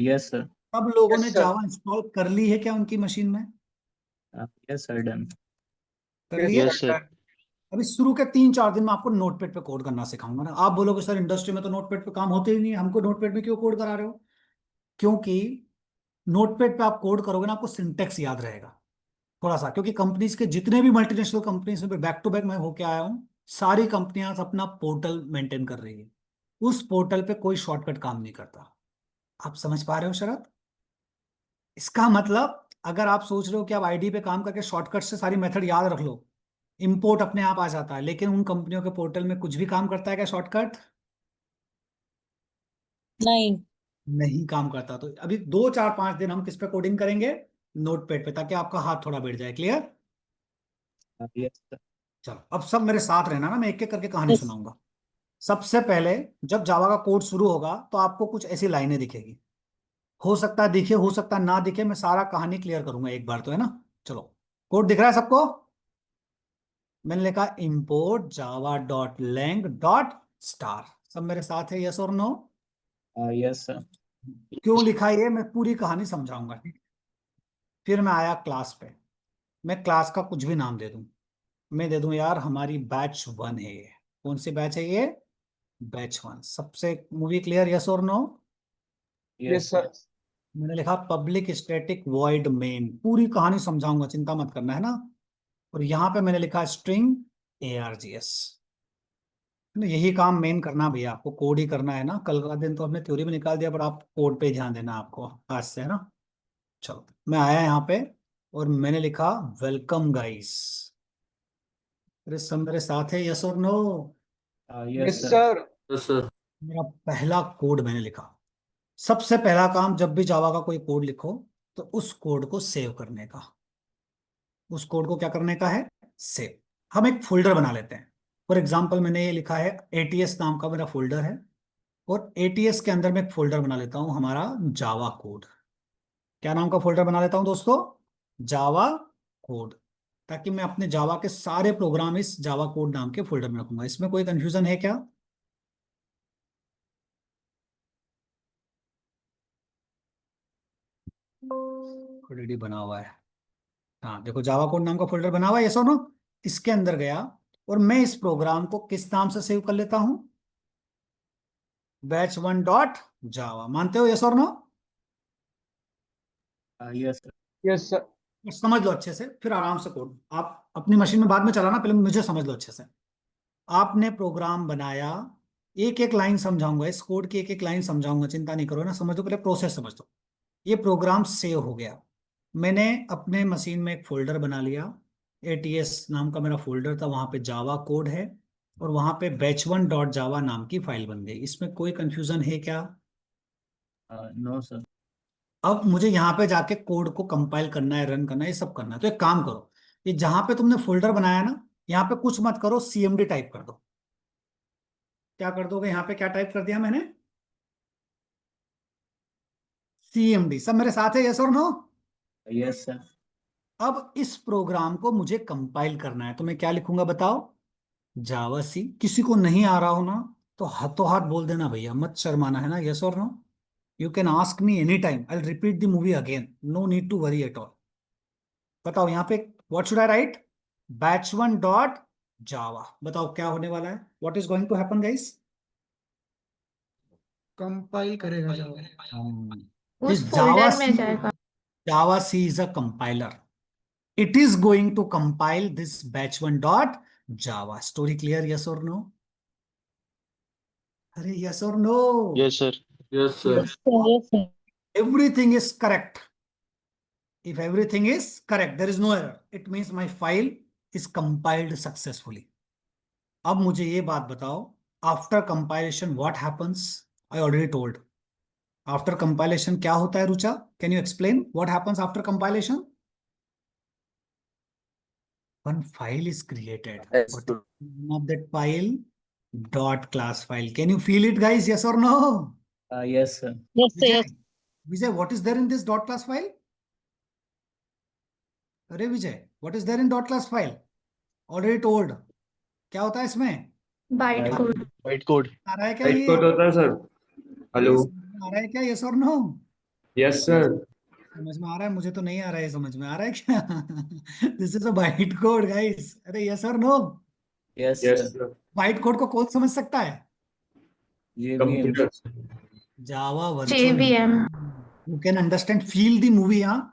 Yes, sir. सब लोगों Yes, ने sir. जावा इंस्टॉल कर ली है क्या उनकी मशीन में? Yes, sir. Done. कर ली है? Yes, sir. अभी शुरू के 3-4 दिन में आपको नोटपैड पे कोड करना सिखाऊंगा ना। आप बोलोगे सर इंडस्ट्री में तो नोटपैड पे काम होते ही नहीं है, हमको नोटपैड में क्यों कोड करा रहे हो? क्योंकि नोटपैड पे आप कोड करोगे ना, आपको सिंटेक्स याद रहेगा थोड़ा सा। क्योंकि कंपनीज के जितने भी मल्टीनेशनल कंपनीज में बैक टू बैक मैं होके आया हूँ, सारी कंपनियां अपना पोर्टल मेंटेन कर रही है। उस पोर्टल पे कोई शॉर्टकट काम नहीं करता। आप समझ पा रहे हो शरत? इसका मतलब अगर आप सोच रहे हो कि आप आईडी पे काम करके शॉर्टकट से सारी मेथड याद रख लो, इंपोर्ट अपने आप आ जाता है, लेकिन उन कंपनियों के पोर्टल में कुछ भी काम करता है क्या शॉर्टकट? नहीं। नहीं काम करता। तो अभी 2-4-5 दिन हम किस पे कोडिंग करेंगे? नोटपैड पे, ताकि आपका हाथ थोड़ा बैठ जाए। क्लियर? Yes, sir. चलो, अब सब मेरे साथ रहना ना, मैं एक एक करके कहानी सुनाऊंगा। सबसे पहले जब जावा का कोड शुरू होगा तो आपको कुछ ऐसी लाइनें दिखेगी। हो सकता है दिखे, हो सकता है ना दिखे, मैं सारा कहानी क्लियर करूंगा एक बार तो, है ना। चलो, कोड दिख रहा है सबको? मैंने लिखा import java dot lang dot star. सब मेरे साथ है? यस और नो? Yes, sir. क्यों लिखा ये मैं पूरी कहानी समझाऊंगा, ठीक है? फिर मैं आया क्लास पे। मैं क्लास का कुछ भी नाम दे दूं। मैं दे दूं यार हमारी बैच 1 है ये। कौन सी बैच है ये? बैच 1। सबसे मूवी क्लियर? यस और नो? Yes, sir. मैंने लिखा पब्लिक स्टैटिक वॉइड मेन। पूरी कहानी समझाऊंगा, चिंता मत करना, है ना। और यहाँ पे मैंने लिखा स्ट्रिंग args। यही काम मेन करना भैया, आपको कोड ही करना है ना। कल का दिन तो हमने थ्योरी में निकाल दिया, पर आप कोड पे ध्यान देना आपको आज से, है ना। चलो, मैं आया यहाँ पे और मैंने लिखा वेलकम गाइस। अरे सब मेरे साथ है? यस और no? Yes, sir. Yes, sir. मेरा पहला कोड मैंने लिखा। सबसे पहला काम, जब भी जावा का कोई कोड लिखो, तो उस कोड को सेव करने का, उस कोड को क्या करने का है, सेव। हम एक फोल्डर बना लेते हैं। फॉर एग्जाम्पल मैंने ये लिखा है एटीएस नाम का मेरा फोल्डर है, और एटीएस के अंदर मैं एक फोल्डर बना लेता हूं हमारा जावा कोड। क्या नाम का फोल्डर बना लेता हूं दोस्तों, जावा कोड, ताकि मैं अपने जावा के सारे प्रोग्राम इस जावा कोड नाम के फोल्डर में रखूंगा। इसमें कोई कंफ्यूजन है क्या? ऑलरेडी बना हुआ है। हाँ देखो, जावा कोड नाम का फोल्डर बना हुआ है, यस और नो? इसके अंदर गया और मैं इस प्रोग्राम को किस नाम से सेव कर लेता हूं, batch1.java। मानते हो, यस और no? Yes, sir. Yes, sir. समझ लो अच्छे से, फिर आराम से कोड आप अपनी मशीन में बाद में चलाना, पहले मुझे समझ लो अच्छे से। आपने प्रोग्राम बनाया, एक एक लाइन समझाऊंगा, इस कोड की एक एक लाइन समझाऊंगा, चिंता नहीं करो ना, समझ लो, पहले प्रोसेस समझ लो। ये प्रोग्राम सेव हो गया, मैंने अपने मशीन में एक फोल्डर बना लिया, एटीएस नाम का मेरा फोल्डर था, वहां पे जावा कोड है, और वहां पे batch1.java नाम की फाइल बन गई। इसमें कोई कंफ्यूजन है क्या? No, sir. अब मुझे यहाँ पे जाके कोड को कंपाइल करना है, रन करना है, ये सब करना है। तो एक काम करो, ये जहां पे तुमने फोल्डर बनाया ना, यहाँ पे कुछ मत करो, सीएमडी टाइप कर दो। क्या कर दोगे, यहाँ पे क्या टाइप कर दिया मैंने, सीएमडी। सब मेरे साथ है, यस और नो? Yes, sir. अब इस प्रोग्राम को मुझे कंपाइल करना है, तो मैं क्या लिखूंगा बताओ, जावा सी। किसी को नहीं आ रहा हो ना, तो हाथों हाथ बोल देना भैया, मत शर्माना, है ना, यस और no? You can ask me any time, I repeat the movie again, no need to worry at all. बताओ यहाँ पे what should I right, batch1.java। बताओ क्या होने वाला है, what is going to happen guys? Compile करेगा जावा। दिस उस जावा फोल्डर में सी, जाएगा। Java C is a compiler, it is going to compile this batch1.java। story clear, yes or no? अरे yes or no? Yes, sir. Yes sir. Everything is correct. If everything is correct, there is no error, it means my file is compiled successfully। अब मुझे ये बात बताओ, after compilation what happens? I already told. After compilation क्या होता है Rucha, can you explain what happens after compilation? one file is created, Yes, what is the name of that file? Dot class file, can you feel it guys, yes or no? Yes, sir. Vijay, Vijay, what is there in this dot class file? अरे विजय, what is there in dot class file? Already told। क्या होता है इसमें? Byte Byte code. White code. आ रहा है क्या right ये? कोड होता है सर। हेलो। आ रहा है क्या, यस और नो? Yes sir. समझ में आ रहा है, मुझे तो नहीं आ रहा है, समझ में आ रहा है क्या? This is a byte code guys. अरे यस और no? Yes, yes sir. Sir. Byte code को कौन समझ सकता है? JVM. Computer. Java virtual, JVM। You can understand, feel the movie. यहाँ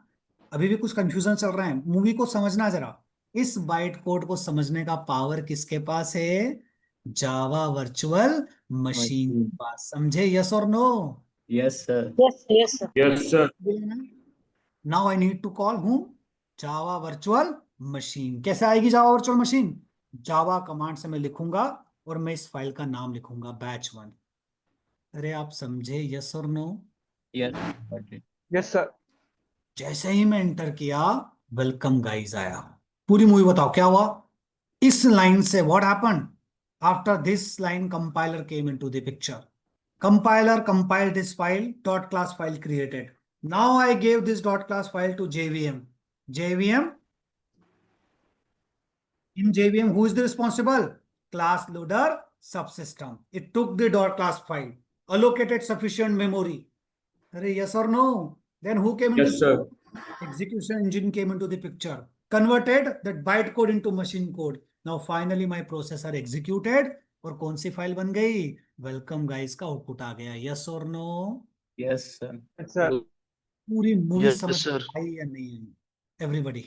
अभी भी कुछ कंफ्यूजन चल रहा है, मूवी को समझना जरा। इस बाइट कोड को समझने का पावर किसके पास है? जावा वर्चुअल मशीन के पास। समझे, यस और no? Yes, sir. Yes sir. Now I need to call whom, Java virtual machine. कैसे आएगी Java virtual machine? Java command से मैं लिखूंगा, और मैं इस फाइल का नाम लिखूंगा batch1। अरे आप समझे, यस और no? Yes. Got it. Yes sir. जैसे ही मैं एंटर किया, वेलकम गाइस आया। पूरी मूवी बताओ क्या हुआ इस लाइन से, what happened after this line? Compiler came into the picture, compiler compiled this file, dot class file created। Now I gave this dot class file to JVM। JVM, in JVM, who is the responsible? Class loader subsystem। It took the dot class file, allocated sufficient memory। Arey, yes or no? Then who came into yes sir. execution engine came into the picture, converted that byte code into machine code। Now finally my processor executed, और कौन सी file बन गई? Welcome guys का output आ गया, yes और no? Yes, sir. Yes sir. पूरी मूवी Yes, समझ sir. आई या नहीं आई? Everybody,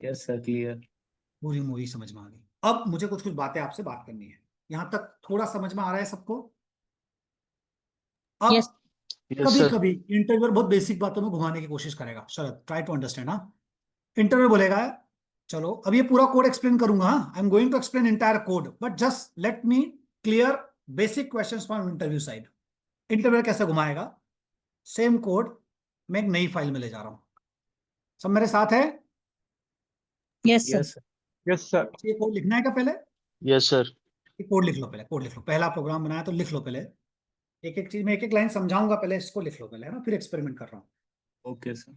Yes, sir. Clear. पूरी मूवी समझ में आ गई। अब मुझे कुछ कुछ बातें आपसे बात करनी है, यहां तक थोड़ा समझ में आ रहा है सबको? अब Yes, कभी sir. कभी इंटरव्यूअर बहुत बेसिक बातों में घुमाने की कोशिश करेगा, शरद ट्राई टू अंडरस्टैंड। हाँ, इंटरव्यू बोलेगा, चलो अब ये पूरा कोड एक्सप्लेन करूंगा, I am going to explain entire code, but just let me clear basic questions from interview side. Interview कैसे घुमाएगा? सेम कोड, मैं एक नई फाइल में ले जा रहा हूँ। सब मेरे साथ है? Yes, sir. Yes, sir. ये कोड लिखना है क्या पहले? Yes, sir. ये कोड लिख लो पहले, कोड लिख लो। पहला प्रोग्राम बनाया तो लिख लो पहले। एक एक चीज में एक एक लाइन समझाऊंगा, पहले इसको लिख लो पहले, है ना, फिर एक्सपेरिमेंट कर रहा हूँ। Okay, sir.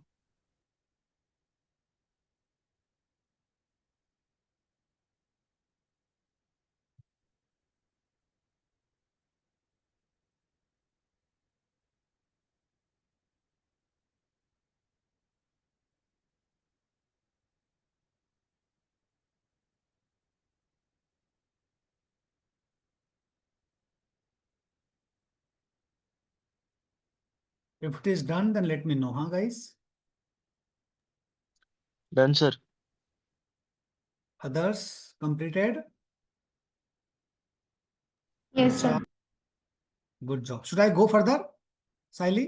If it is done, then let me know, huh, guys? Done, sir. Others completed? Yes, sir. Good job. Should I go further, Saili?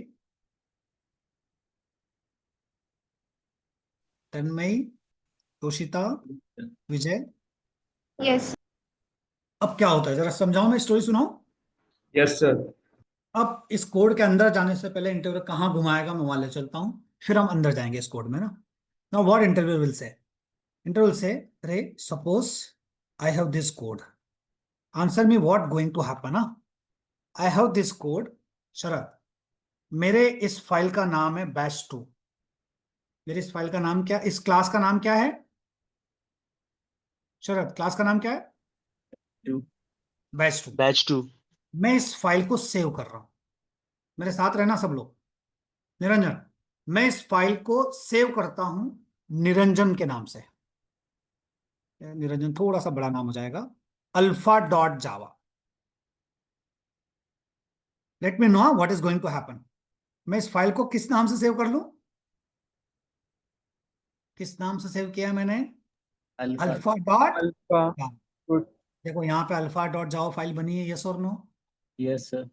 Tanmay, Toshita, Vijay? Yes. अब क्या होता है जरा समझाओ, मैं स्टोरी सुनाऊं? Yes, sir. अब इस कोड के अंदर जाने से पहले इंटरव्यू कहाँ घुमाएगा मैं वहां ले चलता हूँ, फिर हम अंदर जाएंगे इस कोड में ना। Now what interview will say? Interview will say, अरे suppose I have this code, answer me what going to happen. I have this code Sharad, मेरे इस फाइल का नाम है बैच2। मेरी इस फाइल का नाम क्या, इस क्लास का नाम क्या है शरद? क्लास का नाम क्या है? Two. बैच2। Batch 2. मैं इस फाइल को सेव कर रहा हूं, मेरे साथ रहना सब लोग। निरंजन, मैं इस फाइल को सेव करता हूं निरंजन के नाम से। निरंजन थोड़ा सा बड़ा नाम हो जाएगा, alpha.java। Let me know what is going to happen. मैं इस फाइल को किस नाम से सेव कर लूं? किस नाम से सेव किया है मैंने? Alpha. Alpha dot. Alpha. Good. देखो यहाँ पे alpha.java फाइल बनी है, यस और नो? Yes, sir.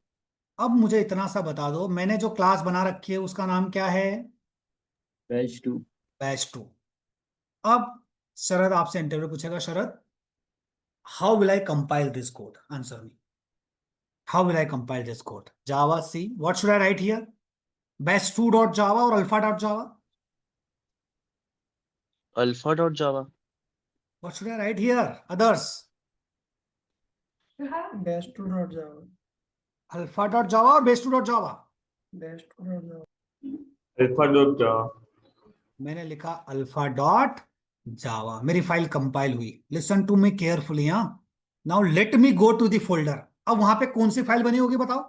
अब मुझे इतना सा बता दो, मैंने जो क्लास बना रखी है उसका नाम क्या है? Batch 2. बैच2। अब शरद आपसे इंटरव्यू पूछेगा, Sharad how will I compile this code? Answer me, how will I compile this code? Java C, what should I write here? बैच2.java और alpha.java? Alpha.java. What should I write here? Others? Base2.java. Alpha.java or base2.java? Base2.java. Alpha.java. मैंने लिखा alpha.java, मेरी file compile हुई। Listen to me carefully, हाँ। Now let me go to the folder. अब वहां पे कौन सी फाइल बनी होगी बताओ?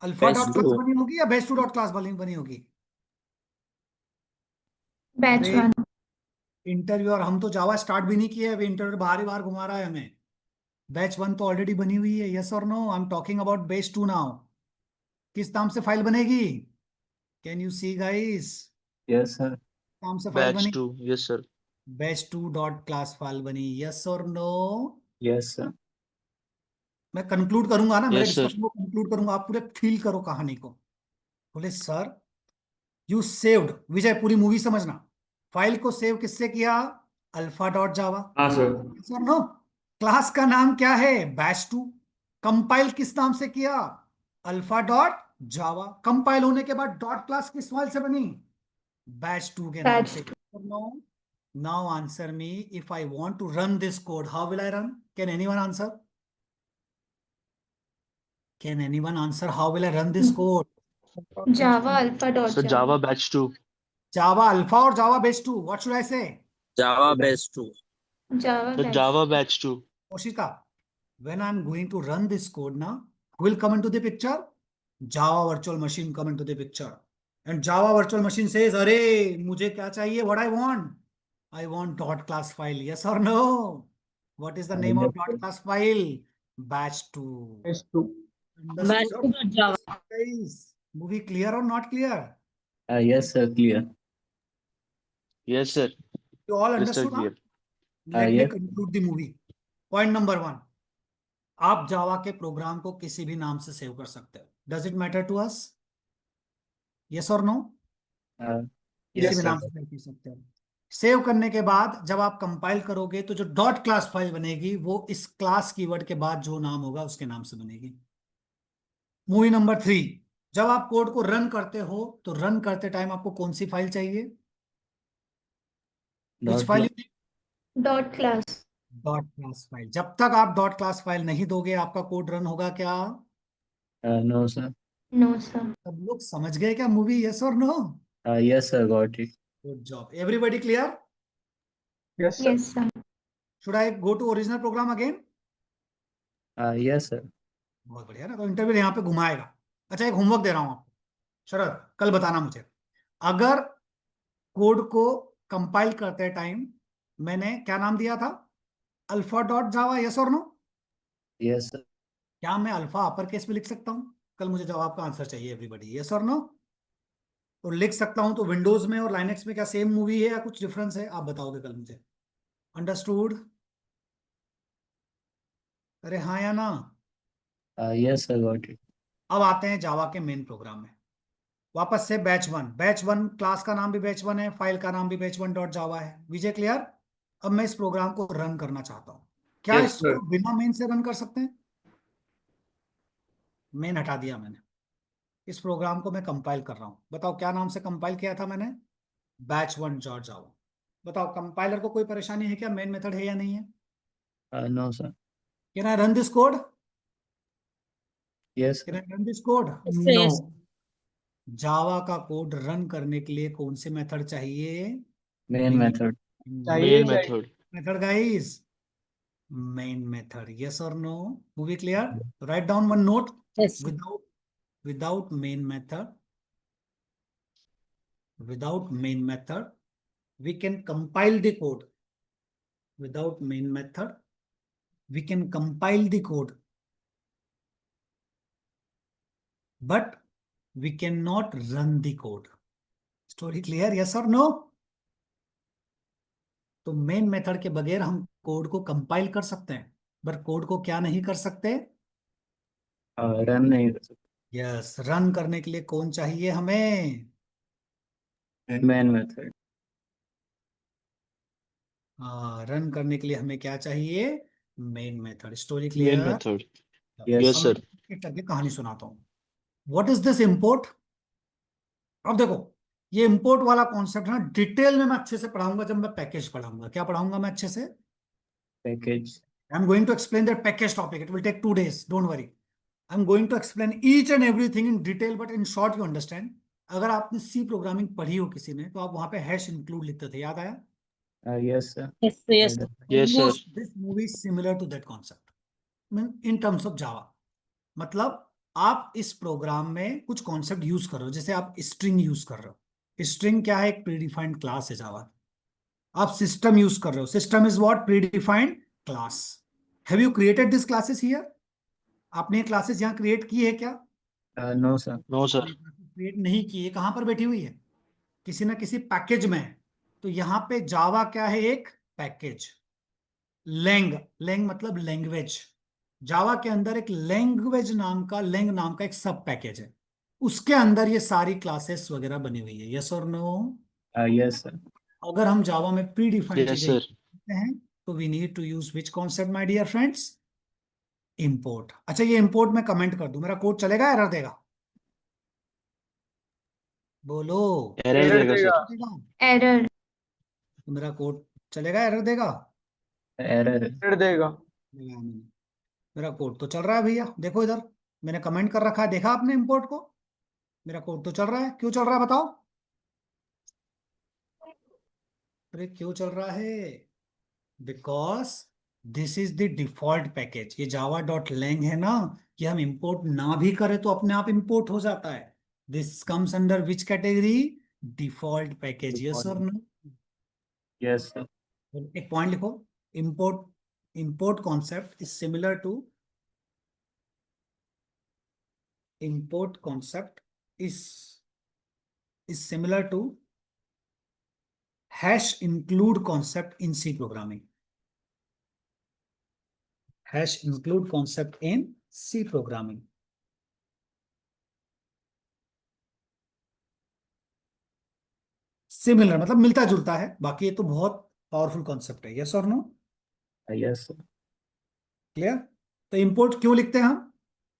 alpha.class Base2. बनी होगी या base2.class बनी होगी? Batch अरे 1. इंटरव्यू, और हम तो जावा स्टार्ट भी नहीं किए, अभी इंटरव्यू बाहर ही बाहर घुमा रहा है हमें। बैच1 तो ऑलरेडी बनी हुई है, यस और no? I am talking about बैच2 नाउ। किस नाम से फाइल बनेगी? Can you see guys? Yes, sir. नाम से फाइल Batch बनी, 2. Yes, sir. बैच2.क्लास फाइल बनी, यस और नो? Yes, sir. मैं कंक्लूड करूंगा ना, मेरे Yes, sir. डिस्कशन को कंक्लूड करूंगा, आप पूरे फील करो कहानी को। बोले सर यू सेव्ड, विजय पूरी मूवी समझना, फाइल को सेव किससे किया? alpha.java, हाँ sir. यस और नो? क्लास का नाम क्या है? बैच2। कंपाइल किस नाम से किया? alpha.java। कंपाइल होने के बाद डॉट क्लास किस फाइल से बनी? बैच2 के नाम से। No? Now answer me, if I want to run this code, how will I run? Can anyone answer? Can anyone answer how will I run this code? Java alpha.java. So Java Batch 2. Java alpha और Java बेस2, what should आई से? Java base 2. Java So batch. Java Batch 2. Oshika, when I'm going to run this code now, who will come into the picture? Java virtual machine come into the picture, and Java virtual machine says, अरे मुझे क्या चाहिए? What I want? I want dot class file. Yes or no? What is the name of dot class file? Batch2. Base2. Understood? Guys, movie clear or not clear? Yes, sir. Clear. Yes, sir. You all Crystal understood? Huh? clear. Let me Yes. conclude the movie. Point number 1. आप जावा के programme को किसी भी नाम से save कर सकते हो। Does it matter to us? Yes और नो? किसी Yes, भी sir. नाम से सेव कर सकते हो। सेव करने के बाद जब आप कंपाइल करोगे तो जो डॉट क्लास फाइल बनेगी वो इस क्लास कीवर्ड के बाद जो नाम होगा उसके नाम से बनेगी। मूवी नंबर 3, जब आप कोड को रन करते हो तो रन करते टाइम आपको कौन सी फाइल चाहिए? विच Dot file? Dot class. Dot class file. जब तक आप डॉट क्लास फाइल नहीं दोगे आपका कोड रन होगा क्या? No, sir. No, sir. सब लोग समझ गए क्या मूवी? यस और no? Yes, sir. Got it. Good job. Everybody clear? Yes, sir. Yes, sir. Should I go to original program again? Yes, sir. बहुत बढ़िया ना, तो इंटरव्यू यहाँ पे घुमाएगा। अच्छा, एक होमवर्क दे रहा हूँ आपको, शरद, कल बताना मुझे। अगर कोड को कंपाइल करते टाइम मैंने क्या नाम दिया था? अल्फा डॉट जावा, यस और नो? Yes, sir. क्या मैं अल्फा अपर केस में लिख सकता हूँ? कल मुझे जवाब का आंसर चाहिए एवरीबॉडी, यस और नो? तो लिख सकता हूं तो विंडोज में और लाइनेक्स में क्या सेम मूवी है या कुछ डिफरेंस है? आप बताओगे कल मुझे। अंडरस्टूड? अरे हाँ या ना? Yes, sir. Got it. अब आते हैं जावा के मेन प्रोग्राम में। वापस से बैच वन क्लास का नाम भी बैच 1 है, फाइल का नाम भी बैच 1 डॉट जावा है। विजय क्लियर? अब मैं इस प्रोग्राम को रन करना चाहता हूँ। क्या Yes, इसको sir. बिना मेन से रन कर सकते हैं? मेन हटा दिया मैंने। इस प्रोग्राम को मैं कंपाइल कर रहा हूँ। बताओ क्या नाम से कंपाइल किया था मैंने? बैच 1 डॉट जावा। बताओ कंपाइलर को कोई परेशानी है क्या? मेन मेथड है या नहीं है? No, sir. Can I run this code? Yes, can sir. I run this code? No. Java का कोड रन करने के लिए कौन से मेथड चाहिए? Main method. Main method. Method guys, main method. Yes और no? Movie clear? Write down one note. Without main method we can compile the code. Without main method we can compile the code, but we cannot run the code. Story clear? Yes or no? तो main method के बगैर हम code को compile कर सकते हैं, but code को क्या नहीं कर सकते? Run नहीं कर सकते. यस, रन करने के लिए कौन चाहिए हमें? Main method. हाँ, रन करने के लिए हमें क्या चाहिए? Main method. Story Main clear? method. Yes. Yes, sir. एक करके कहानी सुनाता हूँ। What is this import? अब देखो, ये इंपोर्ट वाला कॉन्सेप्ट ना डिटेल में मैं अच्छे से पढ़ाऊंगा जब मैं पैकेज पढ़ाऊंगा। क्या पढ़ाऊंगा मैं अच्छे से? Package. I am going to explain that package topic. It will take 2 days, don't worry. I am going to explain each and everything in detail, but in short you understand. अगर आपने सी programming पढ़ी हो किसी ने, तो आप वहां पे हैश इंक्लूड लिखते थे, याद आया? Yes, sir. Yes, yes. Yes, sir. Almost this movie is similar to that concept in terms of Java. मतलब आप इस प्रोग्राम में कुछ कॉन्सेप्ट यूज कर रहे हो, जैसे आप स्ट्रिंग यूज कर रहे हो। स्ट्रिंग क्या है? एक प्रीडिफाइंड क्लास है जावा। आप सिस्टम यूज कर रहे हो। System is what? Predefined class. Have you created this classes here? आपने ये क्लासेस यहाँ क्रिएट की है क्या? No, sir. No, sir. Create नहीं की है। कहाँ पर बैठी हुई है? किसी ना किसी पैकेज में है। तो यहाँ पे जावा क्या है? एक पैकेज। लैंग मतलब लैंग्वेज। जावा के अंदर एक लैंग्वेज नाम का एक सब पैकेज है। उसके अंदर ये सारी क्लासेस वगैरह बनी हुई है। यस और नो? Yes, sir. अगर हम जावा में प्री डिफाइंड Yes, चीजें sir. करते हैं तो we need to use which concept my dear friends? Import. अच्छा, ये इंपोर्ट में कमेंट कर दूं, मेरा कोड चलेगा, एरर देगा? बोलो। Error देगा sir. Error. तो मेरा कोड चलेगा, एरर देगा? Error. Error देगा. लगाया मैंने। मेरा कोड तो चल रहा है भैया, देखो इधर मैंने कमेंट कर रखा है, देखा आपने इंपोर्ट को? मेरा कोड तो चल रहा है। क्यों चल रहा है बताओ? अरे क्यों चल रहा है? Because this is the default package. ये जावा डॉट लैंग है ना, ये हम इंपोर्ट ना भी करें तो अपने आप इंपोर्ट हो जाता है। This comes under which category? Default package. Yes और नो? Yes, sir. एक पॉइंट लिखो। Import concept is similar to import concept is similar to hash include concept in C programming. Hash include concept in C programming. Similar मतलब मिलता जुलता है, बाकी ये तो बहुत पावरफुल कॉन्सेप्ट है। यस और नो? Yes, sir. क्लियर? तो इंपोर्ट क्यों लिखते हैं हम?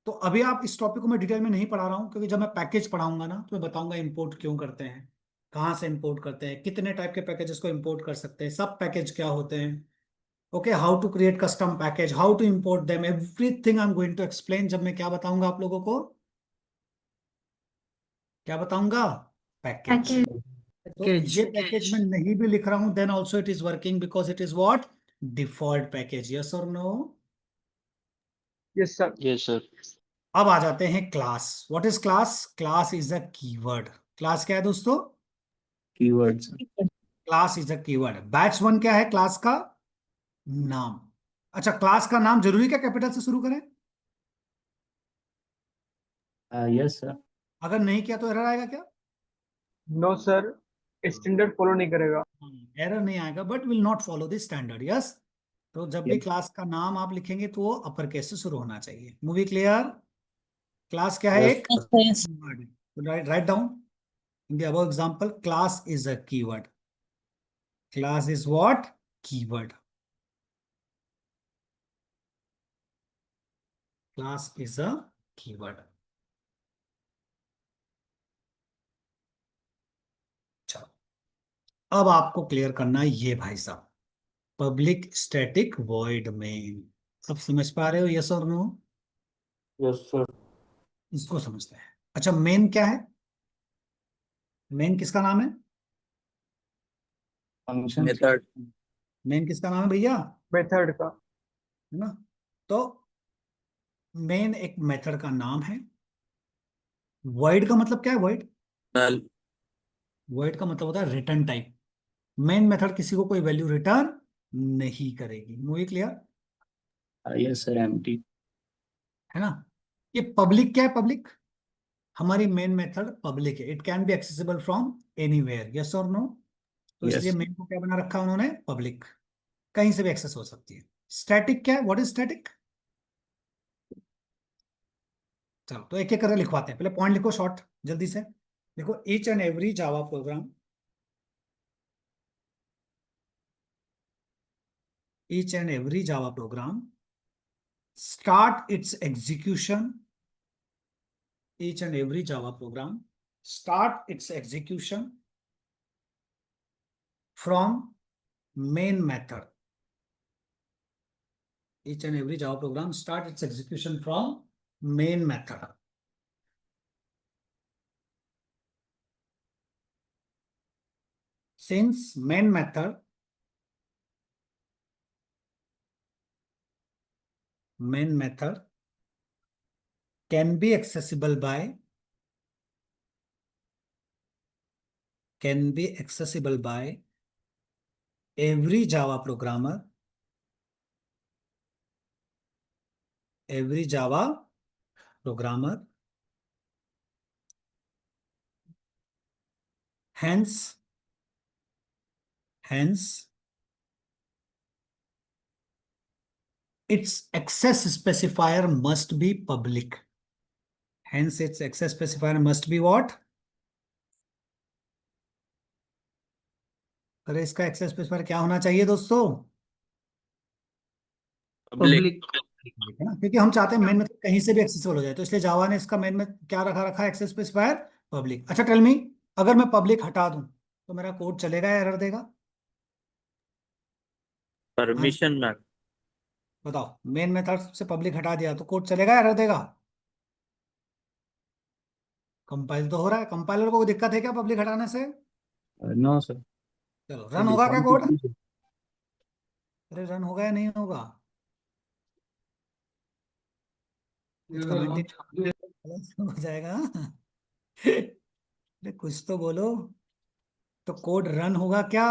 तो अभी आप इस टॉपिक को मैं डिटेल में नहीं पढ़ा रहा हूँ, क्योंकि जब मैं पैकेज पढ़ाऊंगा ना तो मैं बताऊंगा इंपोर्ट क्यों करते हैं, कहाँ से इंपोर्ट करते हैं, कितने टाइप के पैकेजेस को इंपोर्ट कर सकते हैं, सब पैकेज क्या होते हैं, okay, how to create custom package, how to import them, everything I am going to explain. जब मैं क्या बताऊंगा आप लोगों को, क्या बताऊंगा, पैकेज। पैकेज। तो ये पैकेज में नहीं भी लिख रहा हूं then also it is working because it is what, default package. Yes और no? Yes, sir. Yes, sir. अब आ जाते हैं class. What is class? Class is a keyword. Class क्या है दोस्तों? Keywords. Class is a keyword. Batch one क्या है क्लास का? नाम। अच्छा, क्लास का नाम जरूरी क्या कैपिटल से शुरू करें? Yes, sir. अगर नहीं किया तो एरर आएगा क्या? No, sir. स्टैंडर्ड फॉलो नहीं करेगा. एरर नहीं आएगा but will not follow this standard. Yes, तो जब भी Yes. क्लास का नाम आप लिखेंगे तो वो अपर केस से शुरू होना चाहिए। Movie clear? क्लास क्या है? Yes. एक keyword. Right, write down in the above example, class is a keyword. Class is what? Keyword. Class is a keyword. चलो, अब आपको क्लियर करना है ये भाई साहब, पब्लिक स्टैटिक वॉइड मेन। अब समझ पा रहे हो? यस और नो? Yes, sir. इसको समझते हैं। अच्छा, मेन क्या है? मेन किसका नाम है? Function. Method. मेन किसका नाम है भैया? मेथड का. है ना? तो मेन एक मेथड का नाम है। वॉइड का मतलब क्या है? Void, Null. वॉइड का मतलब होता है रिटर्न टाइप। मेन मेथड किसी को कोई वैल्यू रिटर्न नहीं करेगी। Movie clear? Yes, sir. Empty. है ना? ये पब्लिक क्या है? पब्लिक, हमारी मेन मेथड पब्लिक है। It can be accessible from anywhere. Yes और नो? तो Yes. इसलिए मेन को क्या बना रखा है उन्होंने? पब्लिक, कहीं से भी एक्सेस हो सकती है। स्टैटिक क्या है? What is static? चलो, तो एक एक करके लिखवाते हैं। पहले पॉइंट लिखो शॉर्ट जल्दी से। देखो, each and every Java program, each and every Java program start its execution, each and every Java program start its execution from main method. Each and every Java program start its execution from main method. Since main method can be accessible by every Java programmer, hence its access specifier must be public. Hence its access specifier must be what? अरे इसका access specifier क्या होना चाहिए दोस्तों? Public. है ना, क्योंकि हम चाहते हैं मेन मेथड कहीं से भी एक्सेसिबल हो जाए, तो इसलिए जावा ने इसका मेन में क्या रखा है? Access specifier public. अच्छा टेल मी, अगर मैं पब्लिक हटा दूं तो मेरा कोड चलेगा या एरर देगा? Permission not. बताओ, मेन मेथड से पब्लिक हटा दिया तो कोड चलेगा या एरर देगा? कंपाइल तो हो रहा है। कंपाइलर को कोई दिक्कत है क्या पब्लिक हटाने से? No, sir. चलो, रन होगा क्या कोड? अरे रन होगा या नहीं होगा? कुछ कमेंट हो जाएगा। अरे कुछ तो बोलो, तो कोड रन होगा क्या?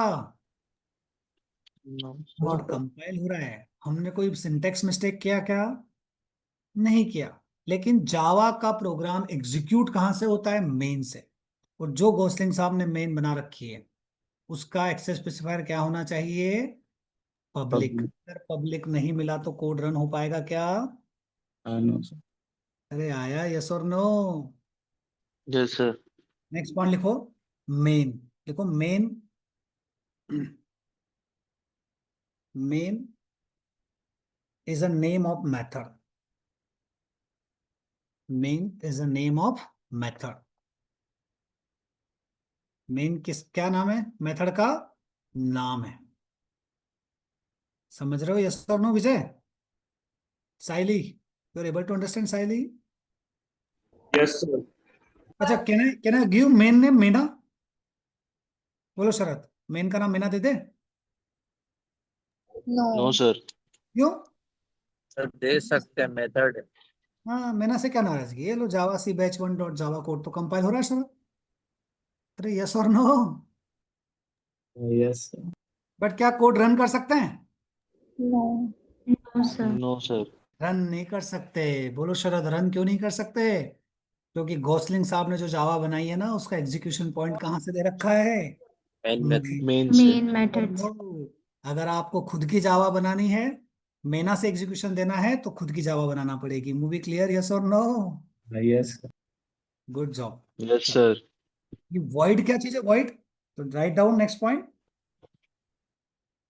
No. कोड कंपाइल हो रहा है। हमने कोई सिंटेक्स मिस्टेक किया क्या? नहीं किया। लेकिन जावा का प्रोग्राम एग्जीक्यूट कहां से होता है? मेन से। और जो गोसलिंग साहब ने मेन बना रखी है उसका एक्सेस स्पेसिफायर क्या होना चाहिए? पब्लिक। Public. अगर पब्लिक नहीं मिला तो कोड रन हो पाएगा क्या? No, sir. अरे आया? यस और no? Yes, sir. Next point लिखो, मेन। देखो main, main is a name of method. Main is a name of method. Main क्या नाम है? मेथड का नाम है। समझ रहे हो? यस और no Vijay? Saili, you are able to understand Saili? Yes, sir. अच्छा, can I give main name Meena? बोलो शरद, मेन का नाम मीना दे दे? No, sir. क्यों? सर दे सकते हैं, मेथड है। हाँ, मीना से क्या नाराजगी? ये लो, जावा सी बैच 1 डॉट जावा कोड तो कंपाइल हो रहा है शरद। अरे यस और नो? Yes, sir. बट क्या कोड रन कर सकते हैं? No, sir. No, sir. Run नहीं कर सकते। बोलो शरद, रन क्यों नहीं कर सकते? क्योंकि गॉसलिंग साहब ने जो जावा बनाई है ना, उसका एग्जीक्यूशन पॉइंट कहाँ से दे रखा है? Main method. Main, sir. Main methods. अगर आपको खुद की जावा बनानी है, मेना से एग्जीक्यूशन देना है, तो खुद की जावा बनाना पड़ेगी। Movie clear? यस और no? Yes, sir. Good job. Yes, sir. ये void क्या चीज है? void, तो right down next point.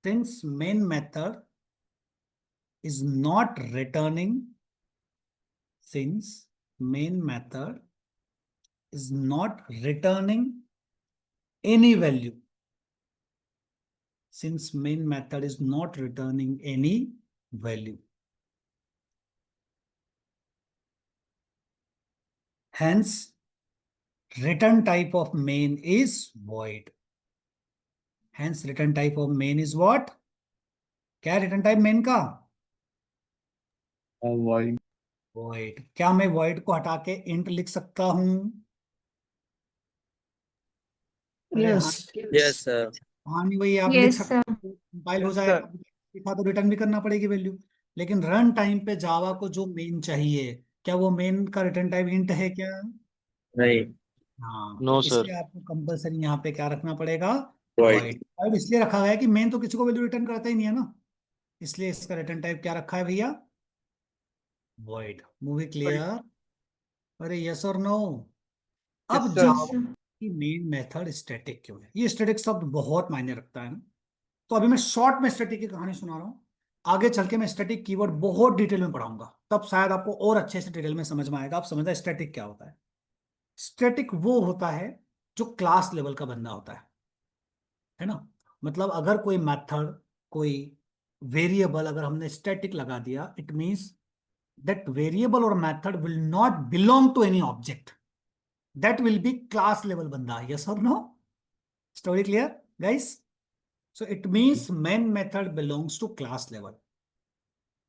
Since main method is not returning, since main method is not returning any value, since main method is not returning any value, hence return type of main is void. Hence return type of main is what? क्या return type main का? Void. void। क्या मैं void को हटा के int लिख सकता हूं? अरे हाँ, Yes. Yes sir. हाँ नहीं भाई, आप लिख Yes, सकते sir. हो, कंपाइल हो Yes, जाएगा। sir. लिखा तो रिटर्न भी करना पड़ेगी वैल्यू। लेकिन रन टाइम पे जावा को जो मेन चाहिए, क्या वो मेन का रिटर्न टाइप इंट है क्या? नहीं। हाँ, No, तो sir. इसलिए आपको कंपलसरी यहाँ पे क्या रखना पड़ेगा? Void. void। void इसलिए रखा गया है कि मेन तो किसी को वैल्यू रिटर्न करता ही नहीं है ना, इसलिए इसका रिटर्न टाइप क्या रखा है भैया? void। Movie clear? अरे यस और नो? अब Yes, sir. जावा Yes, sir. की मेन मेथड स्टैटिक क्यों है? ये स्टैटिक शब्द बहुत मायने रखता है ना। तो अभी मैं शॉर्ट में स्टैटिक की कहानी सुना रहा हूं। आगे चल के मैं स्टैटिक कीवर्ड बहुत डिटेल में पढ़ाऊंगा, तब शायद आपको और अच्छे से डिटेल में समझ में आएगा। आप समझना स्टैटिक क्या होता है। स्टैटिक वो होता है जो क्लास लेवल का बंदा होता है ना। मतलब अगर कोई मेथड, कोई वेरिएबल अगर हमने स्टैटिक लगा दिया, इट मींस दैट वेरिएबल और method will not belong to any object, that will be class level बंदा। यस और no? Story clear guys? So it means main method belongs to class level.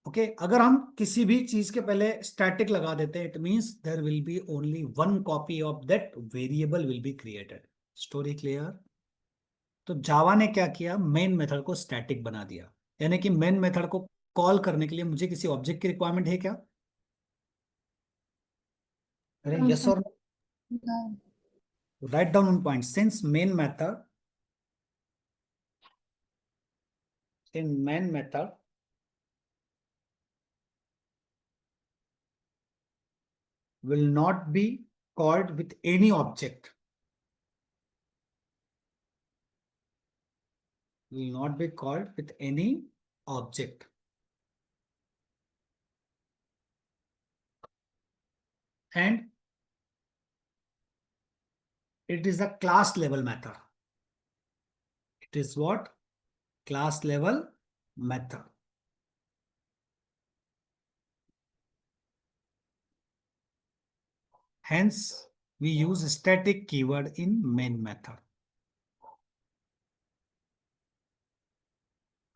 Okay, अगर हम किसी भी चीज के पहले static लगा देते हैं, it means there will be only one copy of that variable will be created. Story clear? तो जावा ने क्या किया? मेन मेथड को स्टैटिक बना दिया। यानी कि मेन मेथड को कॉल करने के लिए मुझे किसी ऑब्जेक्ट की रिक्वायरमेंट है क्या? अरे No, यस sir. और write down on point. Since main method, in main method will not be called with any object, will not be called with any object, and it is a class level method. It is what? Class level method. Hence we use static keyword in main method.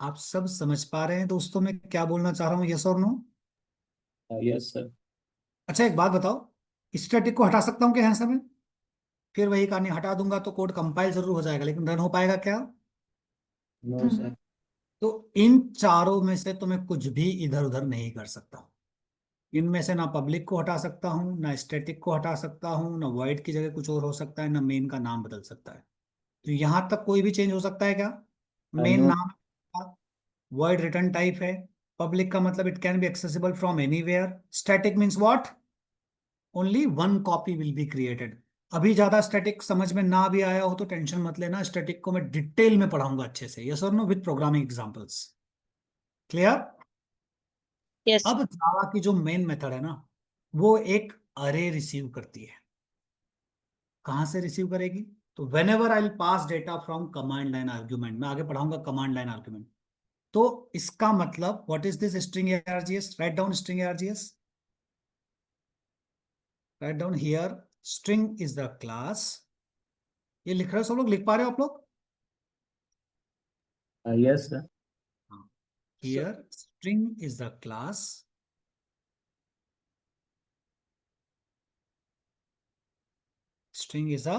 आप सब समझ पा रहे हैं दोस्तों मैं क्या बोलना चाह रहा हूं? यस और नो? Yes, sir. अच्छा एक बात बताओ, स्टैटिक को हटा सकता हूं क्या यहाँ से मैं? फिर वही कहानी, हटा दूंगा तो कोड कंपाइल जरूर हो जाएगा, लेकिन रन हो पाएगा क्या? No, sir. तो इन चारों में से तो मैं कुछ भी इधर उधर नहीं कर सकता। इनमें से ना पब्लिक को हटा सकता हूँ, ना स्टैटिक को हटा सकता हूँ, ना void की जगह कुछ और हो सकता है, ना मेन का नाम बदल सकता है। तो यहां तक कोई भी चेंज हो सकता है क्या? Main No. नाम, void रिटर्न टाइप है, पब्लिक का मतलब it can be accessible from anywhere, static means what? Only one copy will be created. अभी ज्यादा स्टैटिक समझ में ना भी आया हो तो टेंशन मत लेना, स्टैटिक को मैं डिटेल में पढ़ाऊंगा अच्छे से। यस और no? With programming examples. Clear? Yes. अब जावा की जो मेन मेथड है ना, वो एक अरे रिसीव करती है। कहां से रिसीव करेगी? तो when ever I pass data from command line argument, मैं आगे पढ़ाऊंगा कमांड लाइन आर्ग्यूमेंट। तो इसका मतलब what is this string args? Write down string args, write down here string is the class. ये लिख रहे हो सब लोग? लिख पा रहे हो आप लोग? Yes, sir. Here string is the class, string is a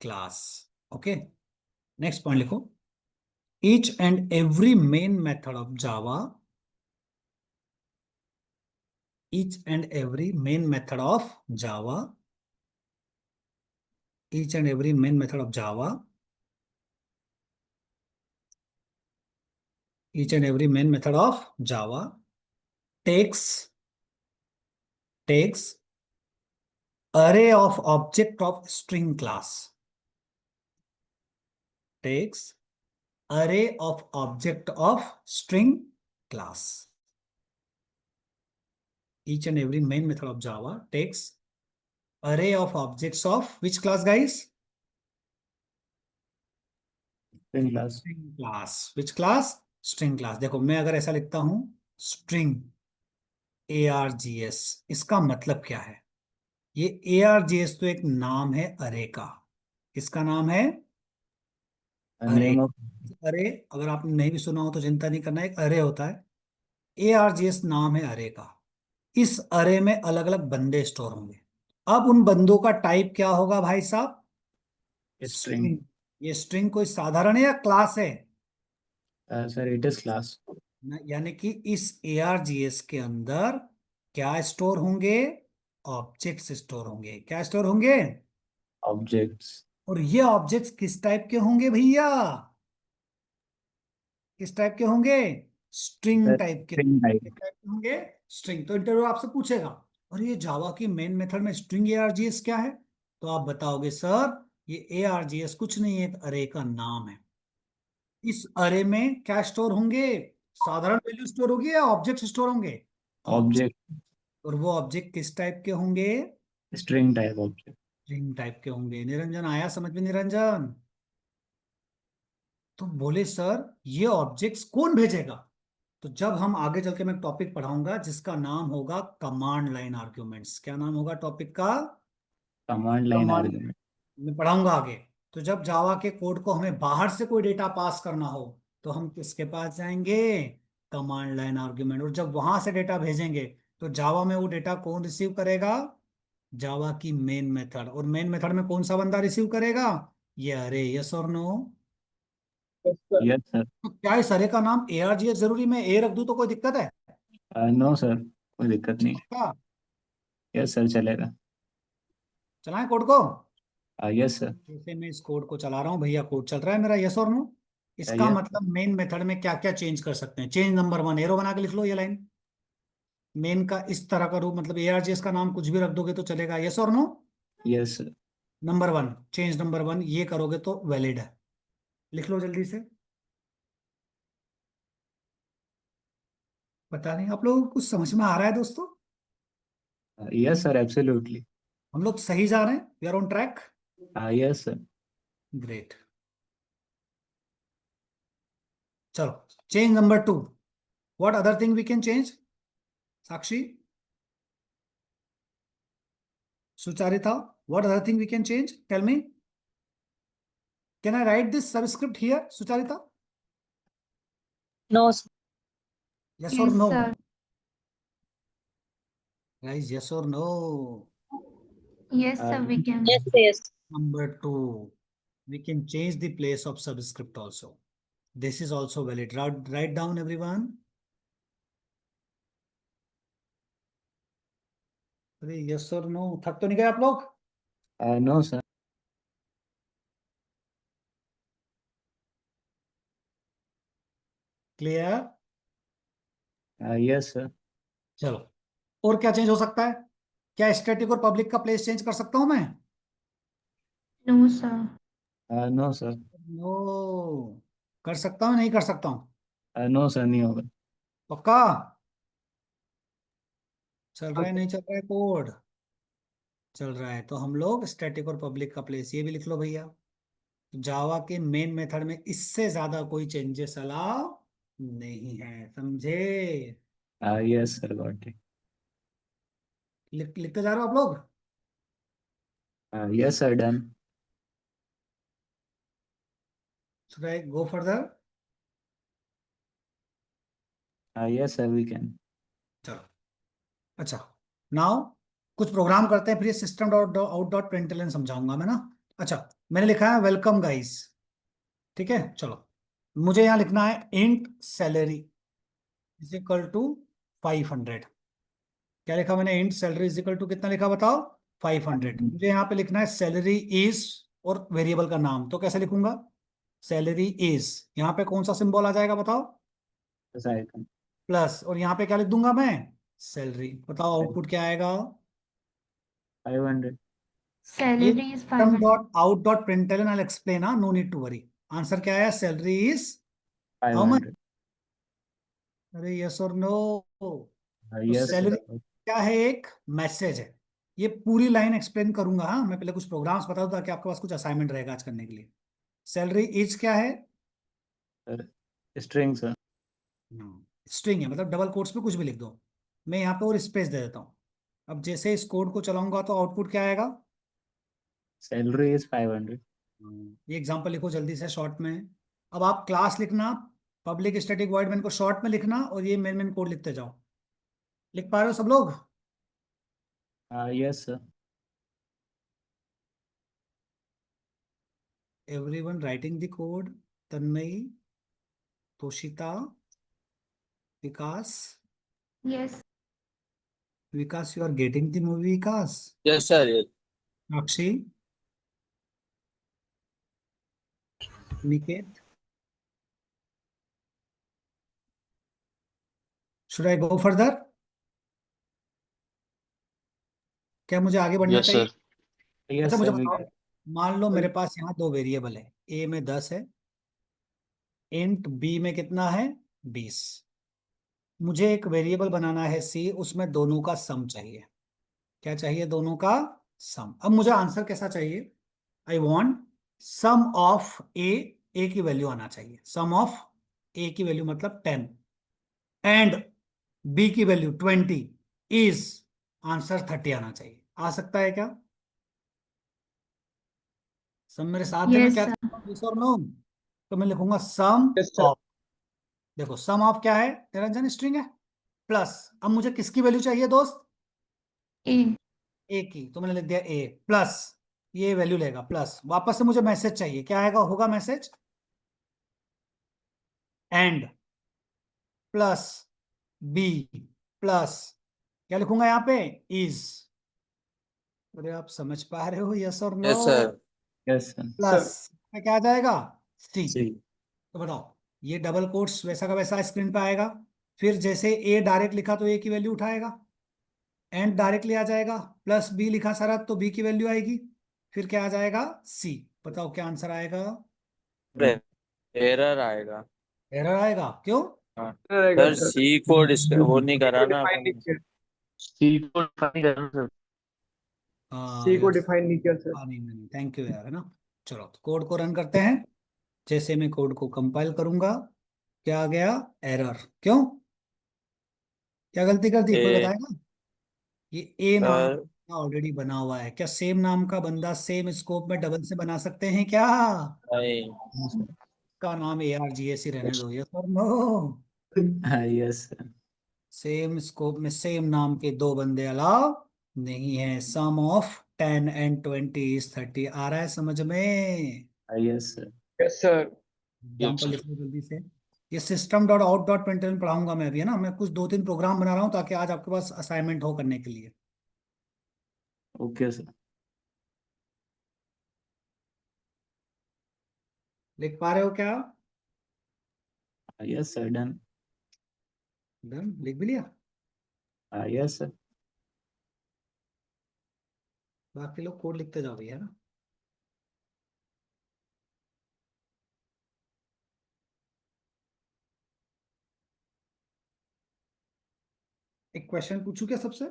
class. Okay, next point लिखो, each and every main method of Java, each and every main method of Java, each and every main method of Java, each and every main method of Java takes array of object of string class, takes array of object of string class. Each and every main method of Java takes array of objects of which class, guys? String class. String class. Which class? String class. देखो मैं अगर ऐसा लिखता हूं string args, इसका मतलब क्या है? ये args तो एक नाम है अरे का। किसका नाम है? अरे। Name of अरे अगर आपने नहीं भी सुना हो तो चिंता नहीं करना, एक अरे होता है। args नाम है अरे का। इस अरे में अलग अलग बंदे स्टोर होंगे। अब उन बंदों का टाइप क्या होगा भाई साहब? string. ये स्ट्रिंग कोई साधारण है या क्लास है? Sir, it is class. यानी कि इस args के अंदर क्या स्टोर होंगे? ऑब्जेक्ट्स स्टोर होंगे। क्या स्टोर होंगे? Objects. और ये ऑब्जेक्ट्स किस टाइप के होंगे भैया? किस टाइप के होंगे? स्ट्रिंग Sir, टाइप के। string type. किस टाइप के होंगे? स्ट्रिंग। तो इंटरव्यू आपसे पूछेगा और ये जावा की मेन मेथड में स्ट्रिंग args क्या है? तो आप बताओगे सर ये args कुछ नहीं है, एक अरे का नाम है। इस अरे में क्या स्टोर होंगे? साधारण वैल्यू स्टोर होगी या ऑब्जेक्ट स्टोर होंगे? Object. और वो ऑब्जेक्ट किस टाइप के होंगे? String type object. String type के होंगे। निरंजन आया समझ में? निरंजन तो बोले सर ये ऑब्जेक्ट्स कौन भेजेगा? तो जब हम आगे चल के मैं टॉपिक पढ़ाऊंगा जिसका नाम होगा कमांड लाइन आर्ग्यूमेंट्स। क्या नाम होगा टॉपिक का? Command line command. argument. मैं पढ़ाऊंगा आगे। तो जब जावा के कोड को हमें बाहर से कोई डेटा पास करना हो तो हम किसके पास जाएंगे? Command line argument. और जब वहां से डेटा भेजेंगे तो जावा में वो डेटा कौन रिसीव करेगा? जावा की मेन मेथड। और मेन मेथड में कौन सा बंदा रिसीव करेगा? ये अरे। यस और नो? Yes, sir. तो क्या इस अरे का नाम args जरूरी मैं ए रख दूं तो कोई दिक्कत है? No, sir. कोई दिक्कत नहीं। क्या Yes, sir. चलेगा। चलाएं कोड को? Yes, sir. जैसे मैं इस कोड को चला रहा हूँ भैया, कोड चल रहा है मेरा। यस और नो? इसका Yes. मतलब मेन मेथड में क्या क्या चेंज कर सकते हैं? चेंज नंबर 1 एरो बना के लिख लो ये लाइन। मेन का इस तरह का रूप, मतलब args का नाम कुछ भी रख दोगे तो चलेगा। यस और no? Yes, sir. Number 1, change number 1 ये करोगे तो वैलिड है। लिख लो जल्दी से। पता नहीं आप लोगों को कुछ समझ में आ रहा है दोस्तों? Yes, sir. Absolutely. हम लोग सही जा रहे हैं? We are on track. Yes, sir. Great. चलो change number 2, what other thing we can change? Sakshi, Sucharita, what other thing we can change? Tell me. Can I write this subscript here, Sucharita? No, sir. Yes or Yes, no? sir. Guys, yes or no? Yes, sir, we can. Yes, yes. Number 2, we can change the place of subscript also. This is also valid. Write down everyone. अरे yes or no? थक तो नहीं गए आप लोग? No, sir. Clear? Yes, sir. चलो और क्या चेंज हो सकता है? क्या स्टैटिक और पब्लिक का प्लेस चेंज कर सकता हूं मैं? No, sir. No, sir. No. कर सकता हूं नहीं कर सकता हूं? No, sir. नहीं होगा। पक्का? चल रहा है नहीं चल रहा है कोड? चल रहा है, तो हम लोग स्टैटिक और पब्लिक का प्लेस ये भी लिख लो भैया। जावा के मेन मेथड में इससे ज्यादा कोई चेंजेस अलाउ नहीं है, समझे? Yes, sir. Got it. लिखते जा रहे हो आप लोग? Yes, sir. Done. Should I go further? Yes, sir. We can. चलो, अच्छा, नाउ कुछ प्रोग्राम करते हैं, फिर ये system dot out dot println समझाऊंगा मैं ना। अच्छा, मैंने लिखा है वेलकम गाइस, ठीक है। चलो, मुझे यहाँ लिखना है int salary is equal to 500। क्या लिखा मैंने? Int salary is equal to कितना लिखा बताओ? 500। मुझे यहाँ पे लिखना है सैलरी इज और वेरिएबल का नाम, तो कैसे लिखूंगा? सैलरी इज, यहाँ पे कौन सा सिंबल आ जाएगा बताओ? Yes, I can. प्लस, और यहाँ पे क्या लिख दूंगा मैं? सैलरी। बताओ आउटपुट क्या आएगा? 500. ये Salary is system 500. Dot out dot println, I explain, no need to worry. Answer क्या आया? Salary is how much? 500. अरे यस और नो? तो Yes, sir. सैलरी क्या है? एक मैसेज है। ये पूरी लाइन एक्सप्लेन करूंगा, हाँ, मैं पहले कुछ प्रोग्राम्स बता दूं ताकि आपके पास कुछ असाइनमेंट रहेगा आज करने के लिए। सैलरी इज क्या है? Sir. String, sir. स्ट्रिंग है, मतलब डबल कोट्स में कुछ भी लिख दो। मैं यहाँ पे और स्पेस दे देता हूँ। अब जैसे इस कोड को चलाऊंगा तो आउटपुट क्या आएगा? Salary is 500. ये एग्जांपल लिखो जल्दी से शॉर्ट में। अब आप क्लास लिखना, पब्लिक स्टैटिक वॉइड मेन को शॉर्ट में लिखना, और ये मेन मेन कोड लिखते जाओ। लिख पा रहे हो सब लोग? Yes, sir. Everyone writing the code? Tanmayi, Toshita, Vikas. Yes. Vikas, you are getting the movie Vikas? Yes, sir. Yes. Sakshi, Niket, should I go further? क्या मुझे आगे बढ़ना Yes, चाहिए? sir. Yes, अच्छा मुझे sir. We बताओ, can. मान लो मेरे पास यहाँ दो वेरिएबल है, ए में 10 है, इंट बी में कितना है? 20। मुझे एक वेरिएबल बनाना है सी, उसमें दोनों का सम चाहिए। क्या चाहिए? दोनों का सम। अब मुझे आंसर कैसा चाहिए? आई वॉन्ट सम ऑफ ए की वैल्यू आना चाहिए। सम ऑफ ए की वैल्यू मतलब 10 एंड बी की वैल्यू 20 इज आंसर 30 आना चाहिए। आ सकता है क्या? सब मेरे साथ है? मैं Yes, क्या sir. yes और नो? तो मैं लिखूंगा सम Yes, sir. ऑफ, देखो सम ऑफ क्या है? निरंजन स्ट्रिंग है, प्लस, अब मुझे किसकी वैल्यू चाहिए दोस्त? A. ए की, तो मैंने लिख दिया ए प्लस, ये वैल्यू लेगा प्लस, वापस से मुझे मैसेज चाहिए, क्या आएगा? होगा message and plus b plus, क्या लिखूंगा यहाँ पे? इज। अरे आप समझ पा रहे हो? यस और no? Yes, sir. Yes, sir. Plus में क्या आ जाएगा? सी। See. तो बताओ, ये डबल कोट्स वैसा का वैसा स्क्रीन पे आएगा। फिर जैसे ए डायरेक्ट लिखा तो ए की वैल्यू उठाएगा, एंड डायरेक्टली आ जाएगा, प्लस बी लिखा सारा तो बी की वैल्यू आएगी, फिर क्या आ जाएगा? सी। बताओ क्या आंसर आएगा? एरर आएगा। एरर आएगा, क्यों? हाँ रहेगा सर, सर। सी कोड इसका वो नहीं सी को करा ना डिफाइन नहीं अपन। किया। C को define करना sir. हाँ सी को यस, डिफाइन नहीं किया सर। हाँ नहीं नहीं, थैंक यू यार, है ना। चलो तो कोड को रन करते हैं। जैसे मैं कोड को कंपाइल करूंगा, क्या आ गया? एरर। क्यों? क्या गलती कर दी, कोई ए बताएगा? ये ए नाम सर ऑलरेडी बना हुआ है, क्या सेम नाम का बंदा सेम स्कोप में डबल से बना सकते हैं क्या? नहीं। No, sir. का नाम ARGS ही रहने दो, यस और no? Yes, sir. Same scope में सेम नाम के दो बंदे अलाउ नहीं है। सम ऑफ 10 and 20 is 30 आ रहा है समझ में? Yes, sir. Yes sir. Yes, example sir. लिख लो जल्दी से। ये system dot out dot println पढ़ाऊंगा मैं अभी, है ना। मैं कुछ दो तीन प्रोग्राम बना रहा हूँ ताकि आज आपके पास असाइनमेंट हो करने के लिए। Okay, sir. लिख पा रहे हो क्या? Yes, sir. Done. डन, लिख भी लिया? Yes, sir. बाकी लोग कोड लिखते जाओ भैया, है ना। एक क्वेश्चन पूछूं क्या सबसे?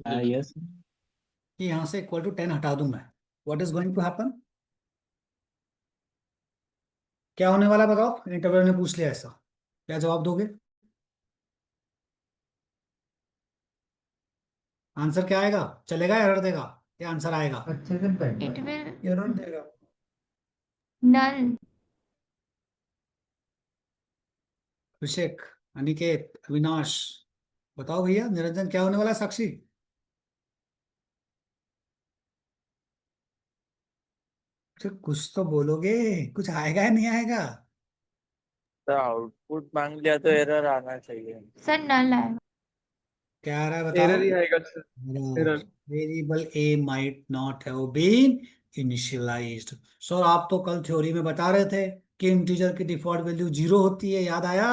Yes. कि यहाँ से इक्वल टू 10 हटा दूं मैं, what is going to happen? क्या होने वाला है बताओ? इंटरव्यूअर ने पूछ लिया ऐसा, क्या जवाब दोगे? आंसर क्या आएगा? चलेगा, एरर देगा, क्या आंसर आएगा? अच्छे से बैठ It will एरर देगा। null. अभिषेक, अनिकेत, अविनाश, बताओ भैया, निरंजन क्या होने वाला है? साक्षी, तो कुछ तो बोलोगे, कुछ आएगा या नहीं आएगा? तो आउटपुट मांग लिया तो एरर आना चाहिए। Sir, null आएगा. क्या आ रहा है बताओ? एरर ही आएगा sir. Error. Variable a might not have been initialized. Sir आप तो कल थ्योरी में बता रहे थे कि इंटीजर की डिफॉल्ट वैल्यू 0 होती है, याद आया?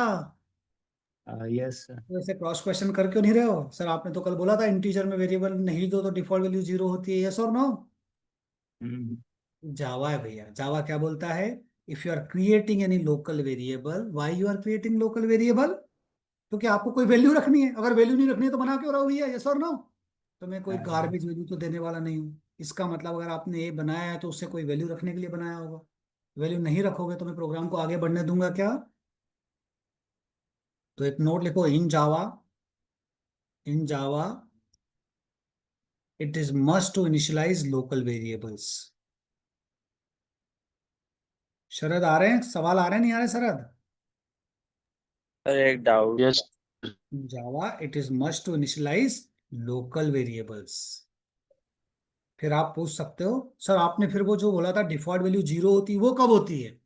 Yes, sir. तो ऐसे क्रॉस क्वेश्चन कर क्यों नहीं रहे हो? सर आपने तो कल बोला था इंटीजर में वेरिएबल नहीं दो तो डिफॉल्ट वैल्यू 0 होती है, यस और नो? Hmm. जावा है भैया, जावा क्या बोलता है? If you are creating any local variable, why you are creating local variable? क्योंकि आपको कोई वैल्यू रखनी है, अगर वैल्यू नहीं रखनी है तो बना क्यों रहो भैया, यस और नो? तो मैं कोई हाँ। गार्बेज वैल्यू तो देने वाला नहीं हूँ। इसका मतलब अगर आपने ये बनाया है तो उससे कोई वैल्यू रखने के लिए बनाया होगा। वैल्यू नहीं रखोगे तो मैं प्रोग्राम को आगे बढ़ने दूंगा क्या? तो एक नोट लिखो, in Java it is must to initialize local variables. Sharad आ रहे हैं, सवाल आ रहे हैं, नहीं आ रहे शरद? सर एक doubt Yes. In Java, it is must to initialize local variables। फिर आप पूछ सकते हो सर आपने फिर वो जो बोला था डिफॉल्ट वैल्यू 0 होती है, वो कब होती है?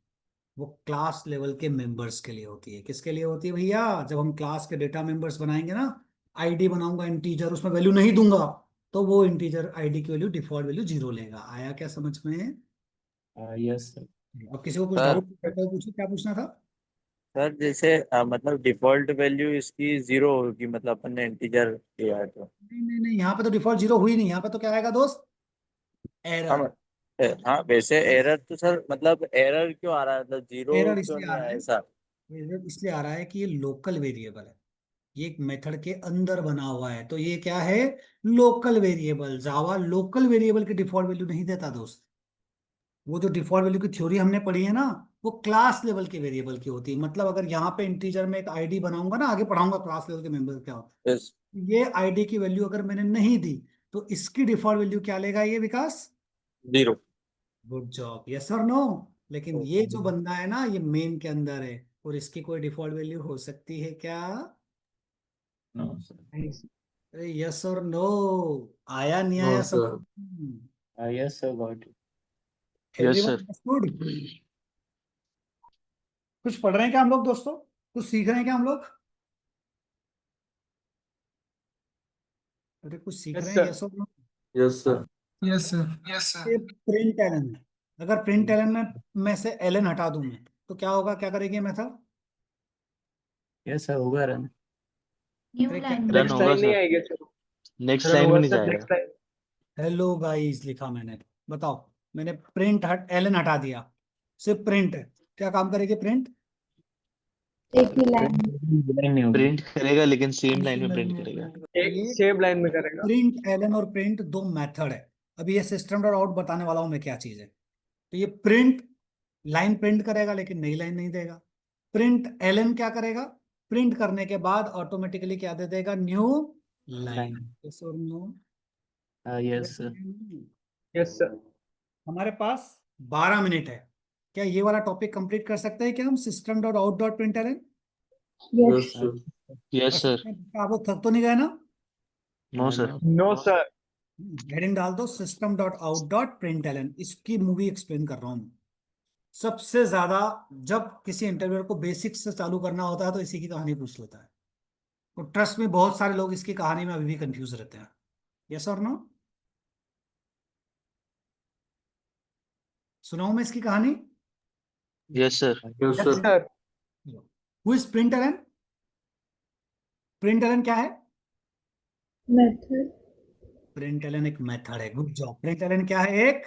वो क्लास लेवल के मेंबर्स के लिए होती है। किसके लिए होती है भैया? जब हम क्लास के डेटा मेंबर्स बनाएंगे ना, आईडी बनाऊंगा इंटीजर, उसमें वैल्यू नहीं दूंगा, तो वो इंटीजर आईडी की वैल्यू डिफॉल्ट वैल्यू 0 लेगा। आया क्या समझ में? Yes, sir. अब किसी को कुछ सर। डाउट तो पूछो, क्या पूछना था? सर जैसे मतलब डिफॉल्ट वैल्यू इसकी 0 होगी, मतलब अपन ने इंटीजर किया है तो। नहीं नहीं नहीं, यहाँ पे तो डिफॉल्ट 0 हुई नहीं, यहाँ पे तो क्या आएगा दोस्त? हम एरर। हाँ वैसे एरर तो सर, मतलब एरर क्यों आ रहा है, मतलब 0 एरर क्यों इसलिए नहीं आ रहा आया है, ऐसा? एरर इसलिए आ रहा है कि ये लोकल वेरिएबल है, ये एक मेथड के अंदर बना हुआ है, तो ये क्या है? Local variable. Java local variable की डिफॉल्ट वैल्यू नहीं देता दोस्त। वो जो डिफॉल्ट वैल्यू की थ्योरी हमने पढ़ी है ना, वो क्लास लेवल के वेरिएबल की होती है। मतलब अगर यहाँ पे इंटीजर में एक आईडी बनाऊंगा ना, आगे पढ़ाऊंगा क्लास लेवल के मेंबर क्या होता इस है, ये आईडी की वैल्यू अगर मैंने नहीं दी तो इसकी डिफॉल्ट वैल्यू क्या लेगा ये विकास? 0। गुड जॉब, यस और नो? लेकिन ये जो बंदा है ना, ये मेन के अंदर है, और इसकी कोई डिफॉल्ट वैल्यू हो सकती है क्या? No, sir. यस और नो? आया नहीं No, आया sir. समझ? Yes, sir. Got it. Yes, everyone sir. Understood? कुछ पढ़ रहे हैं क्या हम लोग दोस्तों? कुछ सीख रहे हैं क्या हम लोग? अरे कुछ सीख Yes, रहे हैं, sir. यस और no? Yes, sir. Yes sir yes ये प्रिंट एलन है, अगर प्रिंट एलन में से एलन हटा दूं मैं तो क्या होगा? क्या करेगी मेथड? Yes, sir. होगा रन. New अरे line. Run नेक्स्ट होगा लाइन नहीं सर, आएगी सर। नेक्स्ट रन लाइन में होगा नहीं सर, जाएगा। Next line. हेलो गाइस लिखा मैंने, बताओ। मैंने प्रिंट हट एलन हटा दिया, सिर्फ प्रिंट है, क्या काम करेगी प्रिंट? एक ही लाइन. लाइन नहीं होगी. प्रिंट करेगा लेकिन सेम लाइन में प्रिंट करेगा। एक ये सेम लाइन में करेगा। प्रिंट एलन और प्रिंट दो मेथड है। अभी ये सिस्टम डॉट आउट बताने वाला हूं मैं क्या चीज है। तो ये प्रिंट लाइन प्रिंट करेगा लेकिन नई लाइन नहीं देगा। प्रिंट एलन क्या करेगा? प्रिंट करने के बाद ऑटोमेटिकली क्या दे देगा? New line. यस और no? Yes, sir. Yes sir. हमारे पास 12 मिनट है, क्या ये वाला टॉपिक कंप्लीट कर सकते हैं क्या हम? System dot out dot println Yes, sir. Yes, sir. आप लोग थक तो नहीं गए ना? No, sir. No sir. Heading डाल दो system dot out dot println. इसकी मूवी एक्सप्लेन कर रहा हूँ। सबसे ज्यादा जब किसी इंटरव्यूअर को बेसिक्स से चालू करना होता है तो इसी की कहानी पूछ लेता है, तो ट्रस्ट में बहुत सारे लोग इसकी कहानी में अभी भी कंफ्यूज रहते हैं। यस और नो? सुनाऊं मैं इसकी कहानी? Yes, sir. Yes, sir. Who is println? Println क्या है? Method. प्रिंट एलन एक मेथड है। Good job. प्रिंट एलन क्या है? एक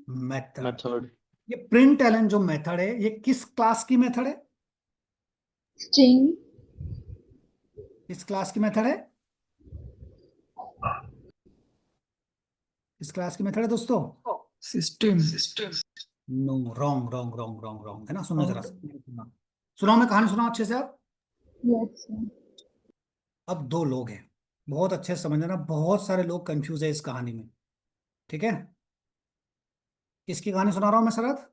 मेथड। Method. ये प्रिंट एलन जो मेथड है ये किस क्लास की मेथड है? String. किस क्लास की मेथड है? किस क्लास की मेथड है दोस्तों? System no, wrong wrong wrong wrong wrong, है ना? सुनो जरा, सुनाओ, मैं कहानी सुनाऊं अच्छे से आप। Yes, sir. अब दो लोग हैं, बहुत अच्छे से समझना, बहुत सारे लोग कंफ्यूज है इस कहानी में, ठीक है? किसकी कहानी सुना रहा हूं मैं Sharad?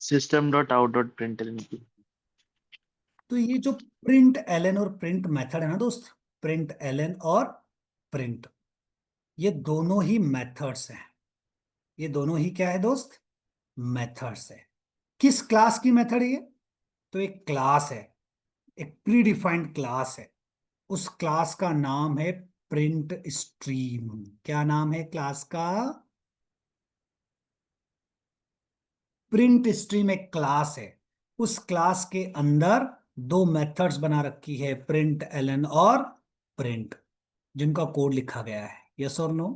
System dot out dot println की। तो ये जो प्रिंट एलन और प्रिंट मेथड है ना दोस्त, प्रिंट एलन और प्रिंट, ये दोनों ही मेथड्स हैं। ये दोनों ही क्या है दोस्त? मेथड्स है। किस क्लास की मेथड है ये? तो एक क्लास है, एक प्री डिफाइंड क्लास है। उस क्लास का नाम है प्रिंट स्ट्रीम। क्या नाम है क्लास का? प्रिंट स्ट्रीम एक क्लास है। उस क्लास के अंदर दो मेथड्स बना रखी है, प्रिंट एलन और प्रिंट, जिनका कोड लिखा गया है। यस और नो?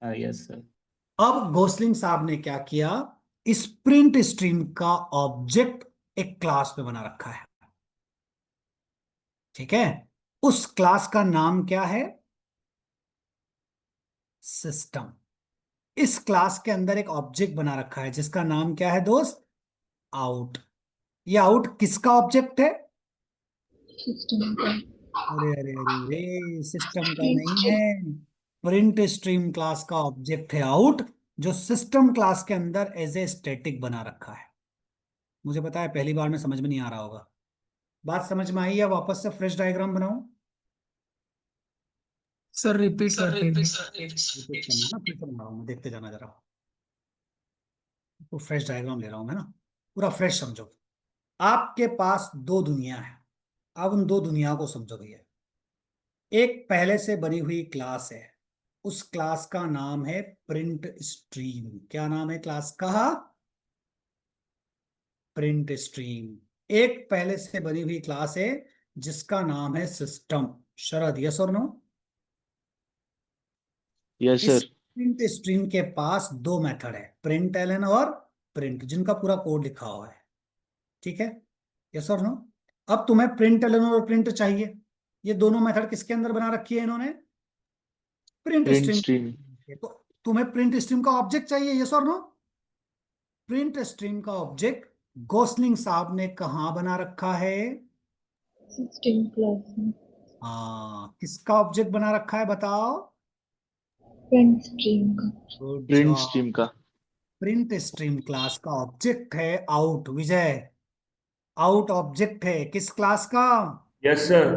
Yes sir. अब गोसलिंग साहब ने क्या किया, इस प्रिंट स्ट्रीम का ऑब्जेक्ट एक क्लास में बना रखा है, ठीक है? उस क्लास का नाम क्या है? सिस्टम। इस क्लास के अंदर एक ऑब्जेक्ट बना रखा है जिसका नाम क्या है दोस्त? आउट। ये आउट किसका ऑब्जेक्ट है? System का. अरे अरे अरे अरे, सिस्टम का नहीं है, प्रिंट स्ट्रीम क्लास का ऑब्जेक्ट है आउट, जो सिस्टम क्लास के अंदर एज ए स्टैटिक बना रखा है। मुझे पता है पहली बार में समझ में नहीं आ रहा होगा, बात समझ में आई है? वापस से फ्रेश डायग्राम बनाऊं? सर रिपीट करते हैं रिपीट करना है ना, फिर से बना रहा हूं मैं, देखते जाना जरा। तो फ्रेश डायग्राम ले रहा हूं मैं ना, पूरा फ्रेश समझो। आपके पास दो दुनिया है, अब उन दो दुनिया को समझो भैया। एक पहले से बनी हुई क्लास है, उस क्लास का नाम है प्रिंट स्ट्रीम। क्या नाम है क्लास का? Print stream. एक पहले से बनी हुई क्लास है जिसका नाम है सिस्टम। शरद, यस और नो? यस इस सर। प्रिंट स्ट्रीम के पास दो मेथड है, प्रिंट एलन और प्रिंट, जिनका पूरा कोड लिखा हुआ है, ठीक है? यस और नो? अब तुम्हें प्रिंट एलन और प्रिंट चाहिए, ये दोनों मेथड किसके अंदर बना रखी है इन्होंने? Print print stream. स्ट्रीम। तो तुम्हें प्रिंट स्ट्रीम का ऑब्जेक्ट चाहिए, यस और नो? प्रिंट स्ट्रीम का ऑब्जेक्ट गोसलिंग साहब ने कहां बना रखा है? System class में. हाँ, किसका ऑब्जेक्ट बना रखा है बताओ? Print stream का. Good print job. स्ट्रीम का। प्रिंट स्ट्रीम क्लास का ऑब्जेक्ट है आउट। विजय, आउट ऑब्जेक्ट है किस क्लास का? Yes sir.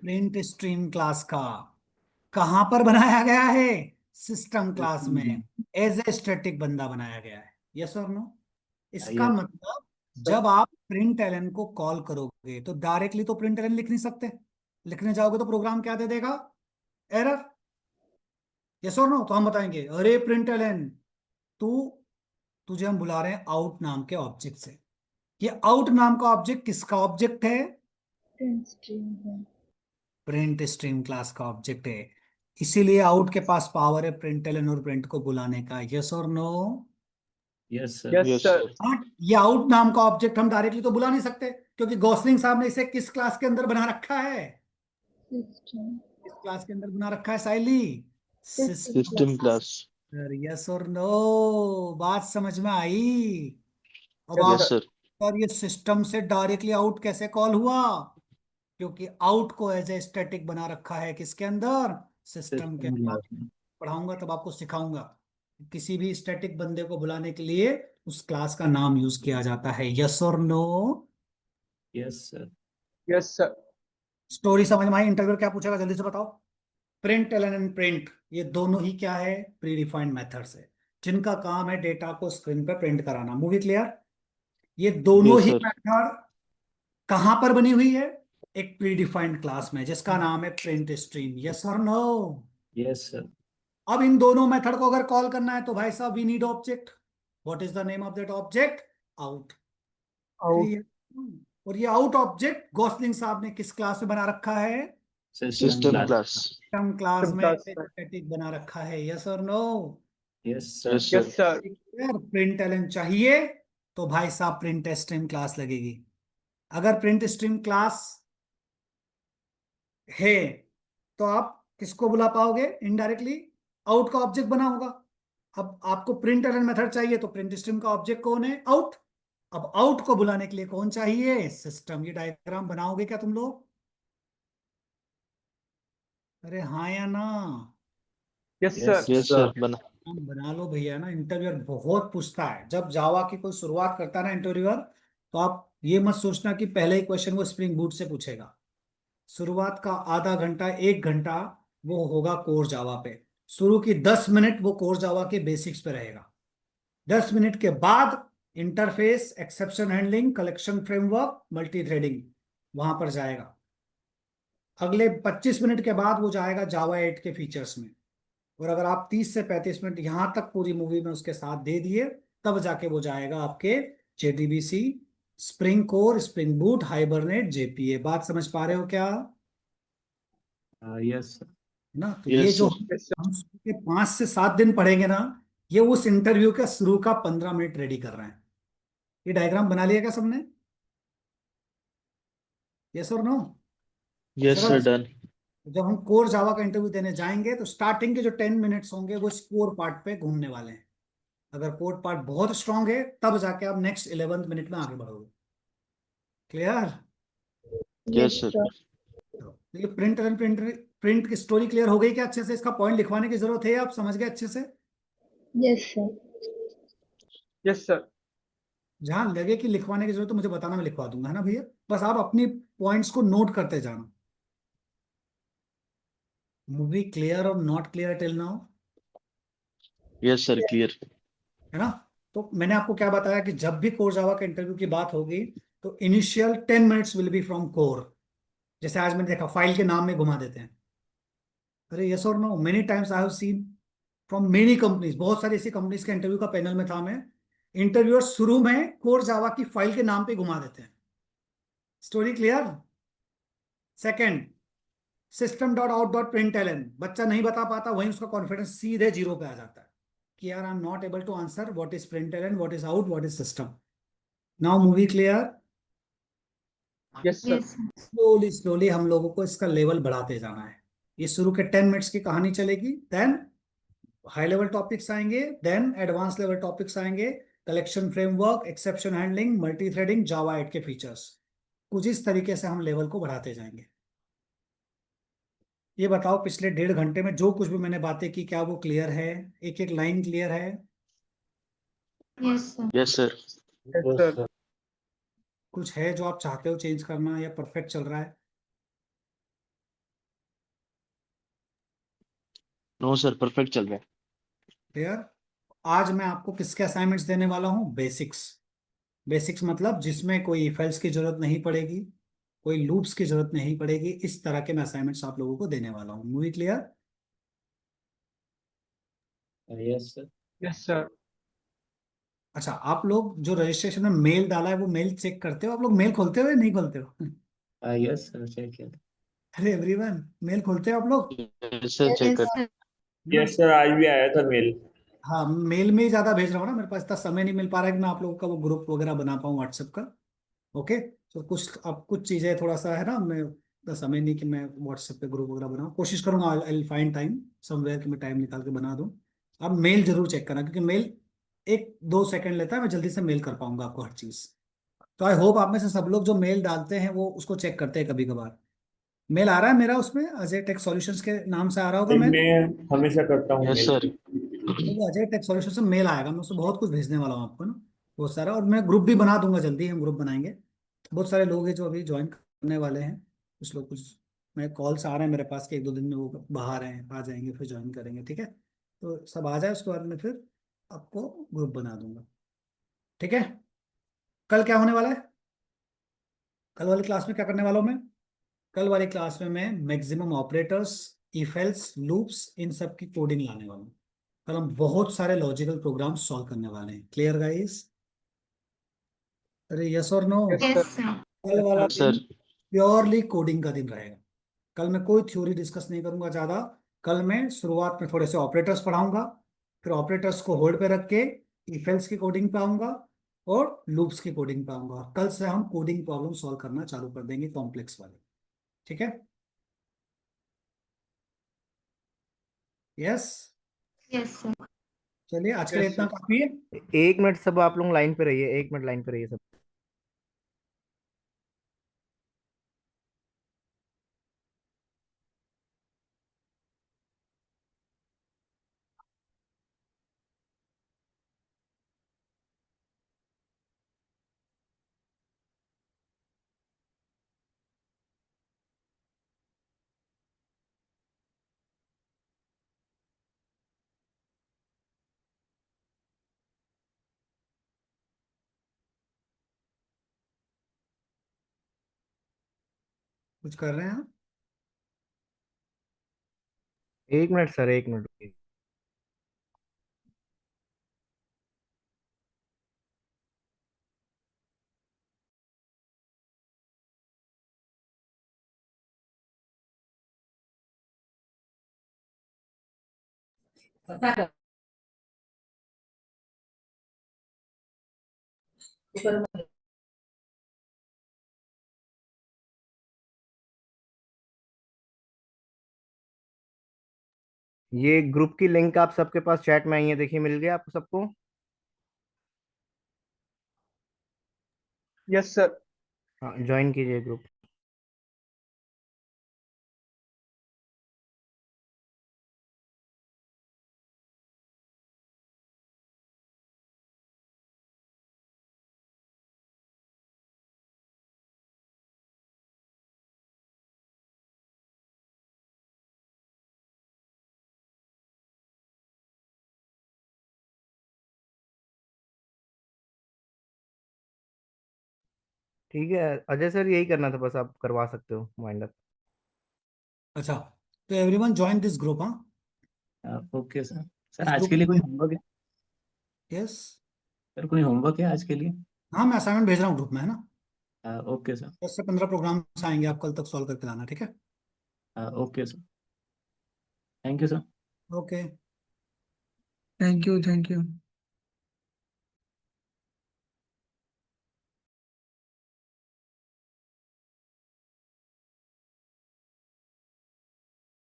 Print stream class का। कहां पर बनाया गया है? सिस्टम क्लास में, एज ए स्टैटिक बंदा बनाया गया है। यस और नो? इसका Yes. मतलब जब आप प्रिंट एलन को कॉल करोगे तो डायरेक्टली तो प्रिंट एलन लिख नहीं सकते, लिखने जाओगे तो प्रोग्राम क्या दे देगा? एरर। यस और नो? तो हम बताएंगे अरे प्रिंट एलन, तू तुझे हम बुला रहे हैं आउट नाम के ऑब्जेक्ट से। ये आउट नाम का ऑब्जेक्ट किसका ऑब्जेक्ट है? Print stream का. प्रिंट स्ट्रीम क्लास का ऑब्जेक्ट है, इसीलिए आउट के पास पावर है प्रिंट एलन और प्रिंट को बुलाने का। यस और no? Yes sir. Yes yes sir. Sir. हाँ, ये आउट नाम का ऑब्जेक्ट हम डायरेक्टली तो बुला नहीं सकते, क्योंकि गॉसलिंग साहब ने इसे किस क्लास के अंदर बना रखा है? System. किस क्लास के अंदर बना रखा है साइली? System system class. यस और नो? बात समझ में आई? अब Yes, आप, यस सर। और ये सिस्टम से डायरेक्टली आउट कैसे कॉल हुआ? क्योंकि आउट को एज ए स्टैटिक बना रखा है किसके अंदर? सिस्टम के सिस्टम अंदर। क्लास में। पढ़ाऊंगा तब आपको सिखाऊंगा, किसी भी स्टैटिक बंदे को बुलाने के लिए उस क्लास का नाम यूज किया जाता है। यस और no? Yes sir. Yes sir. Story समझ में आई? इंटरव्यू क्या पूछेगा जल्दी से बताओ। प्रिंट एलन एंड प्रिंट, ये दोनों ही क्या है? प्री डिफाइंड मेथड्स है, जिनका काम है डेटा को स्क्रीन पे प्रिंट कराना। Movie clear? ये दोनों यस ही सर। मेथड कहां पर बनी हुई है? एक प्री डिफाइंड क्लास में जिसका नाम है प्रिंट स्ट्रीम। यस और नो? Yes sir. अब इन दोनों मेथड को अगर कॉल करना है तो भाई साहब we need object. What is the name of that object? Out. Out. और ये आउट ऑब्जेक्ट गॉसलिंग साहब ने किस क्लास में बना रखा है? System system class. Class. System class System में class में. स्टैटिक बना रखा है। यस और no? Yes sir. Yes yes sir. Sir. Println चाहिए तो भाई साहब प्रिंट स्ट्रीम क्लास लगेगी। अगर प्रिंट स्ट्रीम क्लास है तो आप किसको बुला पाओगे इनडायरेक्टली? आउट का ऑब्जेक्ट बना होगा। अब आपको प्रिंट एलन मेथड चाहिए तो प्रिंट स्ट्रीम का ऑब्जेक्ट कौन है? आउट। अब आउट को बुलाने के लिए कौन चाहिए? सिस्टम। ये डायग्राम बनाओगे क्या तुम लोग? अरे हाँ या ना? Yes Yes, sir. Yes sir बना। बना लो भैया ना। इंटरव्यूअर बहुत पूछता है जब जावा की कोई शुरुआत करता है ना इंटरव्यूअर, तो आप ये मत सोचना कि पहले ही क्वेश्चन वो स्प्रिंग बूट से पूछेगा। शुरुआत का आधा घंटा 1 घंटा वो होगा कोर जावा पे। शुरू की 10 मिनट वो कोर जावा के बेसिक्स पे रहेगा। 10 मिनट के बाद interface, exception handling, collection framework, multi threading वहां पर जाएगा। अगले 25 मिनट के बाद वो जाएगा जावा 8 के फीचर्स में। और अगर आप 30 से 35 मिनट यहां तक पूरी मूवी में उसके साथ दे दिए, तब जाके वो जाएगा आपके JDBC, spring core, spring boot, hibernate, JPA. बात समझ पा रहे हो क्या? yes, sir. है ना? तो ये यस जो सर। Yes sir. हम के 5 से 7 दिन पढ़ेंगे ना, ये उस इंटरव्यू का शुरू का 15 मिनट रेडी कर रहे हैं। ये डायग्राम बना लिया क्या सबने? यस और नो? Yes sir done. जब हम कोर जावा का इंटरव्यू देने जाएंगे तो स्टार्टिंग के जो 10 मिनट्स होंगे वो कोर पार्ट पे घूमने वाले हैं। अगर कोर पार्ट बहुत स्ट्रांग है तब जाके आप नेक्स्ट 11 मिनट में आगे बढ़ोगे। Clear? Yes Yes, sir. sir. ये प्रिंट की स्टोरी क्लियर हो गई क्या अच्छे से? इसका पॉइंट लिखवाने की जरूरत है? आप समझ गए अच्छे से? Yes, sir. Yes sir. जहां लगे कि लिखवाने की जरूरत तो मुझे बताना, मैं लिखवा दूंगा, है ना भैया? बस आप अपनी पॉइंट्स को नोट करते जाना। मूवी क्लियर और not clear till now? Yes sir clear. है ना? तो मैंने आपको क्या बताया कि जब भी कोर जावा के इंटरव्यू की बात होगी तो initial 10 minutes will be from core. जैसे आज मैंने देखा फाइल के नाम में घुमा देते हैं। अरे यस और no, many times I have seen from many companies. बहुत सारी ऐसी कंपनीज के इंटरव्यू का पैनल में था मैं। इंटरव्यूअर शुरू में कोर जावा की फाइल के नाम पे घुमा देते हैं। Story clear? Second, system dot out dot println. बच्चा नहीं बता पाता, वहीं उसका कॉन्फिडेंस सीधे 0 पे आ जाता है कि यार I am not able to answer what is println, what is out, what is system. Now movie clear? Yes sir. Yes, sir. Slowly slowly हम लोगों को इसका लेवल बढ़ाते जाना है। ये शुरू के 10 मिनट्स की कहानी चलेगी, देन हाई लेवल टॉपिक्स आएंगे, देन एडवांस लेवल टॉपिक्स आएंगे, collection framework, exception handling, multi threading, Java 8 के फीचर्स। कुछ इस तरीके से हम लेवल को बढ़ाते जाएंगे। ये बताओ पिछले 1.5 घंटे में जो कुछ भी मैंने बातें की, क्या वो क्लियर है? एक एक लाइन क्लियर है? Yes, sir. Yes sir. Yes Yes, sir. sir. कुछ है जो आप चाहते हो चेंज करना, या परफेक्ट चल रहा है? नो सर परफेक्ट चल रहा है। क्लियर? आज मैं आपको किसके असाइनमेंट्स देने वाला हूँ? बेसिक्स। बेसिक्स मतलब जिसमें कोई इफ एल्स की जरूरत नहीं पड़ेगी, कोई लूप्स की जरूरत नहीं पड़ेगी, इस तरह के मैं असाइनमेंट्स आप लोगों को देने वाला हूँ। Movie clear? Yes, sir. Yes sir. अच्छा, आप लोग जो रजिस्ट्रेशन में मेल डाला है वो मेल चेक करते हो? आप लोग मेल खोलते हो या नहीं खोलते हो? Yes, sir. Check it. अरे एवरीवन, मेल खोलते हो आप लोग? यस सर चेक कर। sir. Yes, sir. आज भी आया था मेल। हाँ, मेल में ही ज्यादा भेज रहा हूँ ना, मेरे पास इतना समय नहीं मिल पा रहा है कि मैं आप लोगों का वो ग्रुप वगैरह बना पाऊँ व्हाट्सएप का। ओके, तो कुछ अब कुछ चीजें थोड़ा सा है ना, मैं इतना समय नहीं कि मैं व्हाट्सएप पे ग्रुप वगैरह बनाऊँ। कोशिश करूंगा, आई फाइंड टाइम समवेयर कि मैं टाइम निकाल के बना दूँ। अब मेल जरूर चेक करना, क्योंकि मेल 1-2 सेकंड लेता है, मैं जल्दी से मेल कर पाऊंगा आपको हर चीज। तो आई होप आप में से सब लोग जो मेल डालते हैं वो उसको चेक करते हैं कभी कभार। मेल आ रहा है मेरा, उसमें अजय टेक सॉल्यूशंस के नाम से आ रहा होगा मेल। मैं हमेशा करता हूँ यस मेल। सर। तो वो अजय टेक सॉल्यूशन से मेल आएगा, मैं उससे बहुत कुछ भेजने वाला हूँ आपको ना, बहुत सारा। और मैं ग्रुप भी बना दूंगा, जल्दी हम ग्रुप बनाएंगे। बहुत सारे लोग हैं जो अभी ज्वाइन करने वाले हैं। कुछ लोग, कुछ मैं कॉल्स आ रहे हैं मेरे पास कि 1-2 दिन में वो बाहर हैं, आ जाएंगे फिर ज्वाइन करेंगे। ठीक है, तो सब आ जाए, उसके बाद में फिर आपको ग्रुप बना दूंगा। ठीक है? कल क्या होने वाला है? कल वाली क्लास में क्या करने वाला हूँ मैं? कल वाली क्लास में मैं maximum operators, if else, loops, इन सब की कोडिंग लाने वाला हूँ। कल हम बहुत सारे लॉजिकल प्रोग्राम सॉल्व करने वाले हैं। Clear guys? अरे यस और no? Yes Yes, sir. sir. कल वाला दिन सर प्योरली कोडिंग का दिन रहेगा। कल मैं कोई थ्योरी डिस्कस नहीं करूंगा ज्यादा। कल मैं शुरुआत में थोड़े से ऑपरेटर्स पढ़ाऊंगा, फिर ऑपरेटर्स को होल्ड पे रख के इफ एल्स की कोडिंग पे आऊंगा और लूप्स की कोडिंग पे आऊंगा। कल से हम कोडिंग प्रॉब्लम सॉल्व करना चालू कर देंगे, कॉम्प्लेक्स वाले। ठीक है? Yes, Yes, sir. चलिए आज के लिए Yes, इतना sir. काफी है। 1 मिनट सब आप लोग लाइन पे रहिए, 1 मिनट लाइन पे रहिए सब। कुछ कर रहे हैं आप? 1 मिनट सर, 1 मिनट रुकिए। ये ग्रुप की लिंक आप सबके पास चैट में आई है, देखिए मिल गया आपको सबको? Yes, sir. हाँ, ज्वाइन कीजिए ग्रुप। ठीक है अजय सर, यही करना था बस, आप करवा सकते हो माइंड अप। अच्छा, तो एवरीवन जॉइन दिस ग्रुप। हाँ, ओके सर। सर इस आज ग्रुप के लिए कोई में, होमवर्क है? यस, सर कोई होमवर्क है आज के लिए? हाँ मैं असाइनमेंट भेज रहा हूँ ग्रुप में, है ना। Okay sir. 10 से 15 प्रोग्राम्स आएंगे, आप कल तक सॉल्व करके लाना, ठीक है। Okay sir. Thank you sir. Okay. Thank you.